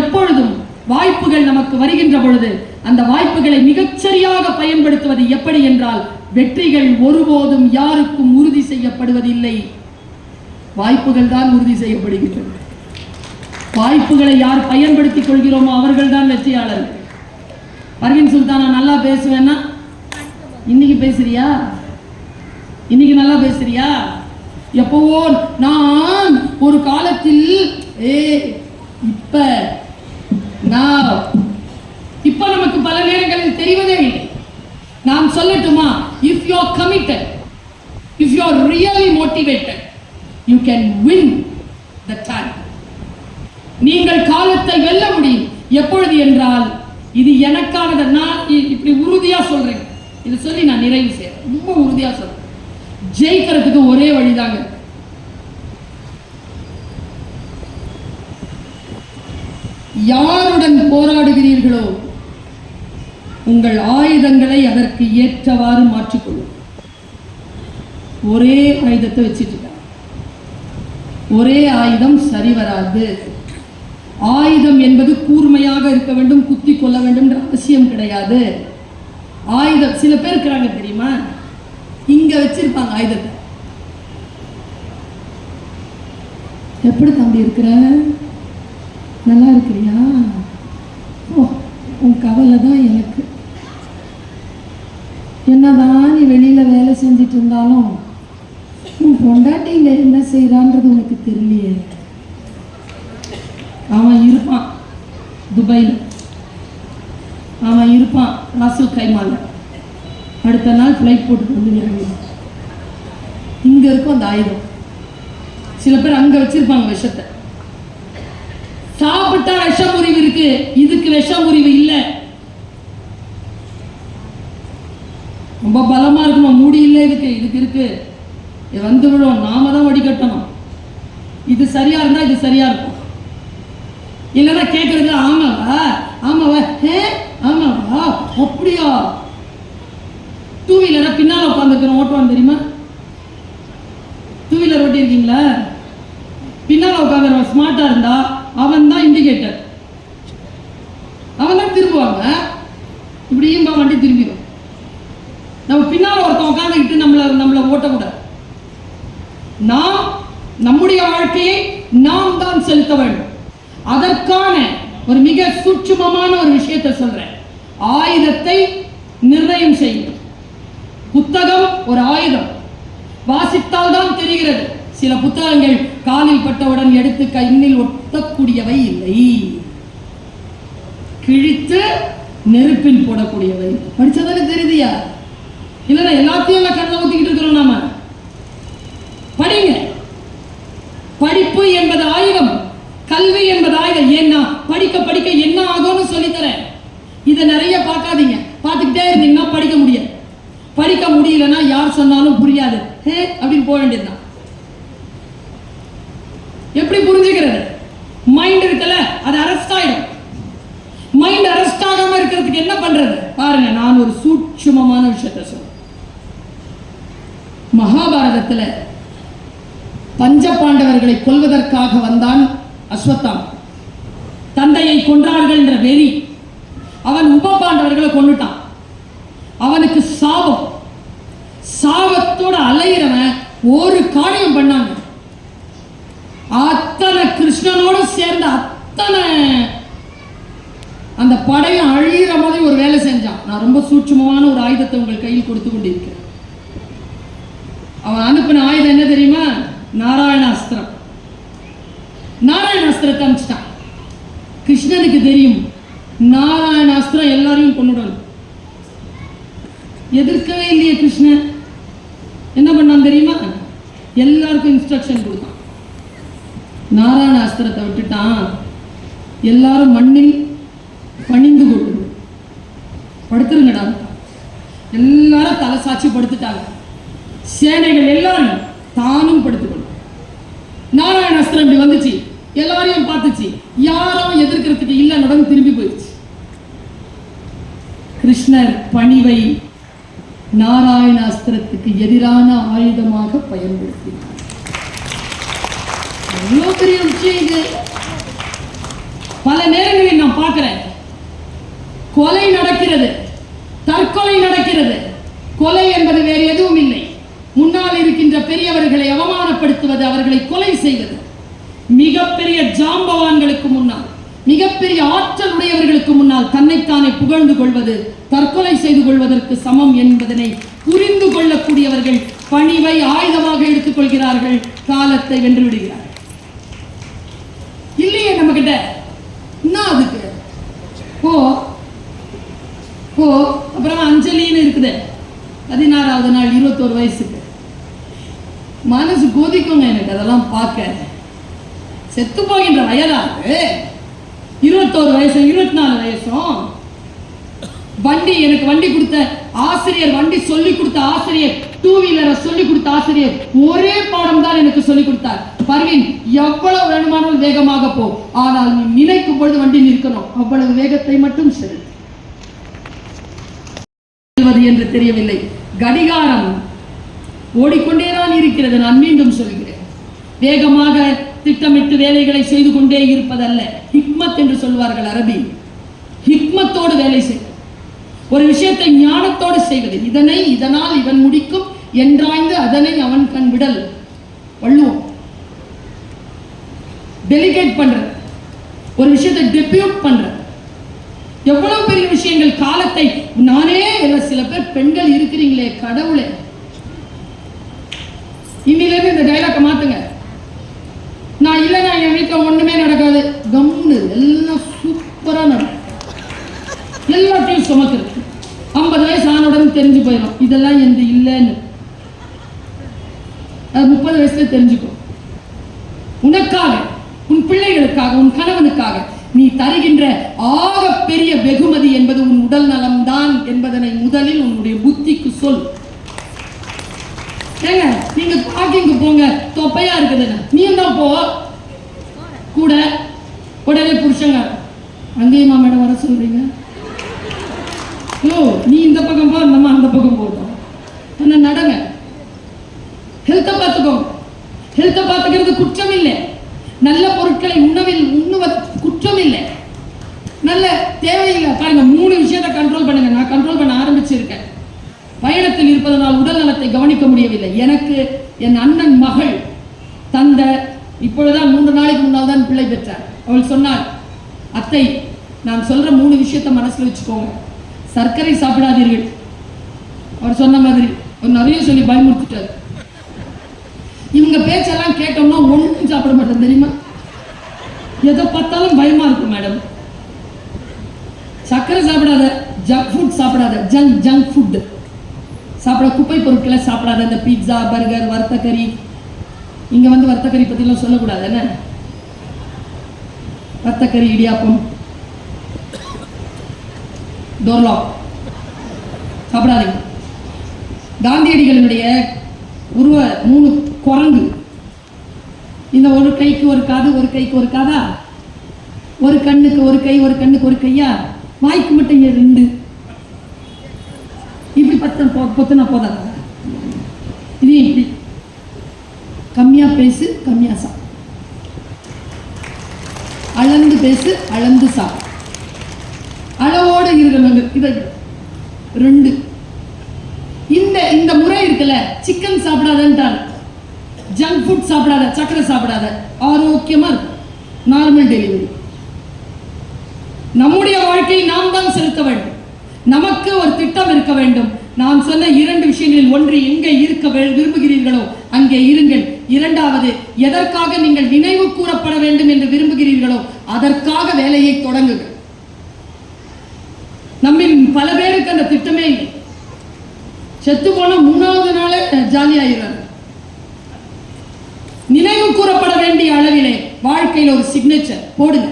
எப்பொழுதும் வாய்ப்புகள் நமக்கு வருகின்ற பொழுது அந்த வாய்ப்புகளை மிகச்சரியாக பயன்படுத்துவது எப்படி என்றால், வெற்றிகள் ஒருபோதும் யாருக்கும் உறுதி செய்யப்படுவதில்லை, வாய்ப்புகள் தான் உறுதி செய்யப்படுகின்றன. வாய்ப்புகளை யார் பயன்படுத்திக் கொள்கிறோமோ அவர்கள் தான் வெற்றியாளர்கள். பர்வீன் சுல்தானா நல்லா பேசுவேன்னா, இன்னைக்கு பேசுறியா? இன்னைக்கு நல்லா பேசுறியா? எப்பவோ நான் ஒரு காலத்தில் இப்ப நமக்கு பல நேரங்களில் தெரிவதே இல்லை. நான் சொல்லட்டுமா? if you are committed, if you are really motivated, you can win the time. நீங்கள் காலத்தை வெல்ல முடியும். எப்பொழுது என்றால், இது எனக்கானது. நான் இப்படி உறுதியா சொல்றேன், இது சொல்லி நான் நிறைவு செய்யறேன். ரொம்ப உறுதியா சொல்றேன், ஜெயிக்கிறதுக்கு ஒரே வழிதாங்க. யாருடன் போராடுகிறீர்களோ உங்கள் ஆயுதங்களை அதற்கு ஏற்றவாறு மாற்றிக்கொள்ளும். ஒரே ஆயுதத்தை வச்சுட்டு ஒரே ஆயுதம் சரி வராது. ஆயுதம் என்பது கூர்மையாக இருக்க வேண்டும், குத்தி கொள்ள வேண்டும் என்ற அவசியம் கிடையாது. ஆயுதம் சில பேர் இருக்கிறாங்க தெரியுமா, இங்க வச்சிருப்பாங்க ஆயுதத்தை. எப்படி தம்பி இருக்கிற, நல்லா இருக்கிறியா, ஓ உன் கவலை தான் எனக்கு. என்னதான் நீ வெளியில வேலை செஞ்சிட்டு இருந்தாலும் உன் பொண்டாட்டி இங்க என்ன செய்யறான்றது உனக்கு தெரியலையே. அவன் இருப்பான் துபாயில், அவன் இருப்பான் ராசல் கைமால, அடுத்த நாள் ஃப்ளைட் போட்டு வந்து இங்க இருக்கும் அந்த ஆயுதம். சில பேர் அங்க வச்சிருப்பாங்க விஷத்தை. சாப்பிட்டா விஷ முறிவு இருக்கு, இதுக்கு விஷ முறிவு இல்லை. ரொம்ப பலமா இருக்கணும், மூடி இல்லை இதுக்கு, இதுக்கு இருக்கு, இது வந்து விடும், நாம தான் வடிகட்டணும். இது சரியா இருந்தா இது சரியா இருக்கும், இல்லைன்னா கேட்கறது ஆமாவா ஆமாவா ஆமாவா அப்படியா. டூ வீலரை பின்னால உட்காந்துருக்கிறோம், ஓட்டுவான் தெரியுமா, டூ வீலர் ஓட்டி இருக்கீங்களா, பின்னால உட்காந்துருவான் ஸ்மார்ட்டா இருந்தா அவன் தான் இண்டிகேட்டர், அவன் தான் திரும்புவாங்க, இப்படியும் வண்டி திரும்பிடும். நம்ம பின்னால ஒருத்தன் உட்காந்துக்கிட்டு நம்மளை ஓட்டக்கூடாது. நாம் நம்முடைய வாழ்க்கையை நாம் தான் செலுத்த வேண்டும். அதற்கான ஒரு மிக சூட்சுமமான ஒரு விஷயத்தை சொல்றேன். ஆயுதத்தை நிர்ணயம் செய்யும். புத்தகம் ஒரு ஆயுதம், வாசித்தால் தான் தெரிகிறது. சில புத்தகங்கள் காலில் பட்டவுடன் எடுத்து கையில் ஒட்டக்கூடியவை இல்லை, கிழித்து நெருப்பில் போடக்கூடியவை. படிச்சதானே தெரியுதியா, இல்லைன்னா எல்லாத்தையும் கண்ணை ஊத்திக்கிட்டு இருக்கிறோம். நாம படிங்க. படிப்பு என்பது ஆயுதம், கல்வி என்பது ஆயுதம். ஏன்னா படிக்க படிக்க என்ன ஆகும்னு சொல்லித்தரேன். இதை நிறைய பார்க்காதீங்க, பார்த்துக்கிட்டே இருந்தீங்கன்னா படிக்க முடியாது. படிக்க முடியலன்னா யார் சொன்னாலும் புரியாது, அப்படின்னு போக வேண்டியதுதான். எப்படி புரிஞ்சுக்கிறது? மைண்ட் இருக்குல்ல, அது அரெஸ்ட் ஆயிடும். மைண்ட் அரெஸ்ட் ஆகாம இருக்கிறதுக்கு என்ன பண்றது பாருங்க. நான் ஒரு சூட்சுமமான விஷயத்தை சொல்றேன். மகாபாரதத்துல பஞ்ச பாண்டவர்களை கொல்வதற்காக வந்தான் அஸ்வத்தாமன். தந்தையை கொன்றார்கள் என்ற வெறி, அவன் உப பாண்டவர்களை கொன்னுட்டான். அவனுக்கு சாபம், சாபத்தோட அலையிறவன் ஒரு காரியம் பண்ணாங்க. அத்தனை கிருஷ்ணனோடு சேர்ந்த அத்தனை அந்த படையை அழிகிற மாதிரி ஒரு வேலை செஞ்சான். நான் ரொம்ப சூட்சமான ஒரு ஆயுதத்தை உங்கள் கையில் கொடுத்து கொண்டிருக்கிறேன். அவன் அனுப்பின ஆயுதம் என்ன தெரியுமா? நாராயணாஸ்திரம். நாராயணாஸ்திரத்தை அனுப்பிச்சிட்டான். கிருஷ்ணனுக்கு தெரியும் நாராயணாஸ்திரம் எல்லாரையும் கொண்டுடணும். எதிர்க்கவே இல்லையே கிருஷ்ணன். என்ன பண்ணான் தெரியுமா? எல்லாருக்கும் இன்ஸ்ட்ரக்ஷன் கொடுத்தான். நாராயணாஸ்திரத்தை விட்டுட்டான். எல்லாரும் மண்ணில் பணிந்து கொண்டு படுத்துருங்கடா. எல்லாரும் தலை சாட்சி படுத்துட்டாங்க. சேனைகள் எல்லாரும் தானும் படுத்துக்கொள்ளும். நாராயணாஸ்திரம் இப்படி வந்துச்சு, எல்லாரையும் பார்த்துச்சு, யாரும் எதிர்க்கிறதுக்கு இல்ல, நடந்து திரும்பி போயிடுச்சு. கிருஷ்ணர் பணிவை நாராயணாஸ்திரத்துக்கு எதிரான ஆயுதமாக பயன்படுத்தினார். எவ்வளவு பெரிய விஷயம் இது. பல நேரங்களில் நான் பார்க்கிறேன், கொலை நடக்கிறது, தற்கொலை நடக்கிறது. கொலை என்பது வேறு எதுவும் இல்லை, முன்னால் இருக்கின்ற பெரியவர்களை அவமானப்படுத்துவது, அவர்களை கொலை செய்வது. மிகப்பெரிய ஜாம்பவான்களுக்கு முன்னால், மிகப்பெரிய ஆற்றல் உடையவர்களுக்கு முன்னால் தன்னைத்தானே புகழ்ந்து கொள்வது தற்கொலை செய்து கொள்வதற்கு சமம் என்பதனை புரிந்து கொள்ளக்கூடியவர்கள் பணிவை ஆயுதமாக எடுத்துக் கொள்கிறார்கள், காலத்தை வென்று விடுகிறார்கள். இல்லையே நம்ம கிட்ட என்ன அதுக்கு ஓ அப்புறம் அஞ்சலின்னு இருக்குது, 16வது நாள் 21 வயசுக்கு. மனசு கொதிக்குங்க எனக்கு அதெல்லாம் பார்க்க. செத்து போகின்ற வயதாது 21 வயசும் 24 வயசும் வண்டி எனக்கு வண்டி கொடுத்த ஆசிரியர், வண்டி சொல்லி கொடுத்த ஆசிரியர், டூ வீலரை சொல்லி கொடுத்த ஆசிரியர் ஒரே பாடம் தான் எனக்கு சொல்லி கொடுத்தார். பர்வீன், எவ்வளவு வேணுமானால் வேகமாக போ, ஆனால் நீ நினைக்கும் பொழுது வண்டி நிற்கணும், அவ்வளவு வேகத்தை மட்டும் செலுத்து என்று தெரியவில்லை. கடிகாரம் ஓடிக்கொண்டேதான் இருக்கிறது. நான் மீண்டும் சொல்கிறேன், வேகமாக திட்டமிட்டு வேலைகளை செய்து கொண்டே இருப்பதல்ல. ஹிக்மத் என்று சொல்வார்கள் அரபி. ஹிக்மத்தோடு வேலை செய். ஒரு விஷயத்தை ஞானத்தோடு செய்வது. இதனை இதனால் இவன் முடிக்கும் என்றாய்ந்து அதனை அவன் கண் விடல். வள்ளுவம். டெலிகேட் பண்ற, ஒரு விஷயத்தை டெபியூட் பண்ற. எவ்வளவு பெரிய விஷயங்கள். காலத்தை நானே, சில பேர் பெண்கள் இருக்கிறீங்களே கடவுளே, இன்னிலிருந்து இந்த டைலாக மாத்துங்க. நான் இல்லைன்னா என் வீட்டில் ஒண்ணுமே நடக்காது. கம்னு எல்லாம் சூப்பரா நடக்கும். எல்லாத்தையும் சுமக்குறது. 50 வயசு ஆனவுடன் தெரிஞ்சு போயிடும் இதெல்லாம் எந்த இல்லைன்னு. அது 30 வயசுல தெரிஞ்சுக்கும். உனக்காக, உன் பிள்ளைகளுக்காக, உன் கணவனுக்காக நீ தருகின்ற ஆக பெரிய வெகுமதி என்பது உன் உடல் நலம்தான் என்பதனை முதலில் உன்னுடைய புத்திக்கு சொல். ஏங்க, நீங்க வாக்கிங் போங்க, தொப்பையா இருக்குது, நீ தான் போ கூட. உடனே புருஷங்க, அங்கேயுமா மேடம் வர சொல்றீங்க? நீ இந்த பக்கம் போ, நம்ம அந்த பக்கம் போட்டோம். என்ன நடங்க. ஹெல்த்தை பார்த்துக்கோ. ஹெல்த்தை பார்த்துக்கிறது குற்றம் இல்லை. நல்ல பொருட்களை உண்ணுவது குற்றம் இல்லை. நல்ல தேவையில்லை. பாருங்க, 3 விஷயத்தை கண்ட்ரோல் பண்ணுங்க. நான் கண்ட்ரோல் பண்ண ஆரம்பிச்சிருக்கேன். பயணத்தில் இருப்பதனால் உடல் நலத்தை கவனிக்க முடியவில்லை. எனக்கு என் அண்ணன் மகள் தந்த, இப்பொழுதுதான் 3 நாளைக்கு முன்னால் தான் பிள்ளை பெற்றார். அவள் சொன்னார், அத்தை நான் சொல்ற 3 விஷயத்தை மனசுல வச்சுக்கோங்க. சர்க்கரை சாப்பிடாதீர்கள். அவர் சொன்ன மாதிரி நிறைய சொல்லி பயமுறுத்திட்டார். இவங்க பேச்செல்லாம் கேட்டோம்னா ஒன்றும் சாப்பிட மாட்டோம் தெரியுமா? எதை பார்த்தாலும் பயமா இருக்கும் மேடம். சர்க்கரை சாப்பிடாத, ஜங்க் ஃபுட் சாப்பிடாத, ஜங்க் ஃபுட் சாப்பிட, குப்பை பொருட்களை சாப்பிடாத. இந்த பீட்சா, பர்கர், வறுத்தக்கறி. இங்க வந்து வறுத்தக்கறி பத்திலாம் சொல்லக்கூடாது. என்ன வறுத்தக்கறி, இடியாப்பம், டோர்லாக் சாப்பிடாதீங்க. காந்தியடிகளினுடைய உருவ 3 குரங்கு. இந்த ஒரு கைக்கு ஒரு காது, ஒரு கைக்கு ஒரு காதா, ஒரு கண்ணுக்கு ஒரு கை, ஒரு கண்ணுக்கு ஒரு கையா, வாய்க்கு மட்டும் 2. இப்படி பொத்துனா போதாத. இது இப்படி கம்மியா பேசு, கம்மியா சாப்பிடு. அளந்து பேசு, அளந்து சாப்பிடு. அளவோடு இருக்கிறவங்க இதை 2. இந்த முறை இருக்குல்ல, சிக்கன் சாப்பிடாதன்ட்டார், ஜங்க் ஃபுட் சாப்பிடாத, சக்கரை சாப்பிடாத, ஆரோக்கியமா இருக்கும், நார்மல் டெலிவரி. நம்முடைய வாழ்க்கையை நாம் தான் செலுத்த வேண்டும். நமக்கு ஒரு திட்டம் இருக்க வேண்டும். நான் சொன்ன 2 விஷயங்களில் ஒன்று, எங்கே இருக்க விரும்புகிறீர்களோ அங்கே இருங்கள். 2வது, எதற்காக நீங்கள் நினைவு கூறப்பட வேண்டும் என்று விரும்புகிறீர்களோ அதற்காக வேலையை தொடங்குங்கள். நம்மில் பல பேருக்கு அந்த திட்டமே இல்லை. செத்து போன 3வது நாளே ஜாலியாகிறார். நினைவு கூறப்பட வேண்டிய அளவிலே வாழ்க்கையில் ஒரு சிக்னேச்சர் போடுங்க.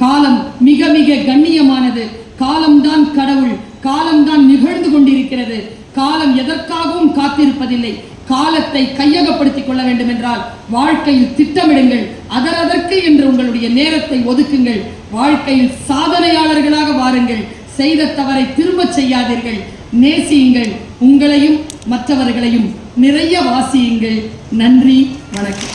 காலம் மிக மிக கண்ணியமானது. காலம்தான் கடவுள். காலம்தான் நிகழ்ந்து கொண்டிருக்கிறது. காலம் எதற்காகவும் காத்திருப்பதில்லை. காலத்தை கையகப்படுத்திக் கொள்ள வேண்டும் என்றால் வாழ்க்கையில் திட்டமிடுங்கள். அதற்கு என்று உங்களுடைய நேரத்தை ஒதுக்குங்கள். வாழ்க்கையில் சாதனையாளர்களாக வாருங்கள். செய்த தவறை திரும்ப செய்யாதீர்கள். நேசியுங்கள். உங்களையும் மற்றவர்களையும் நிறைய வாசியுங்கள். நன்றி, வணக்கம்.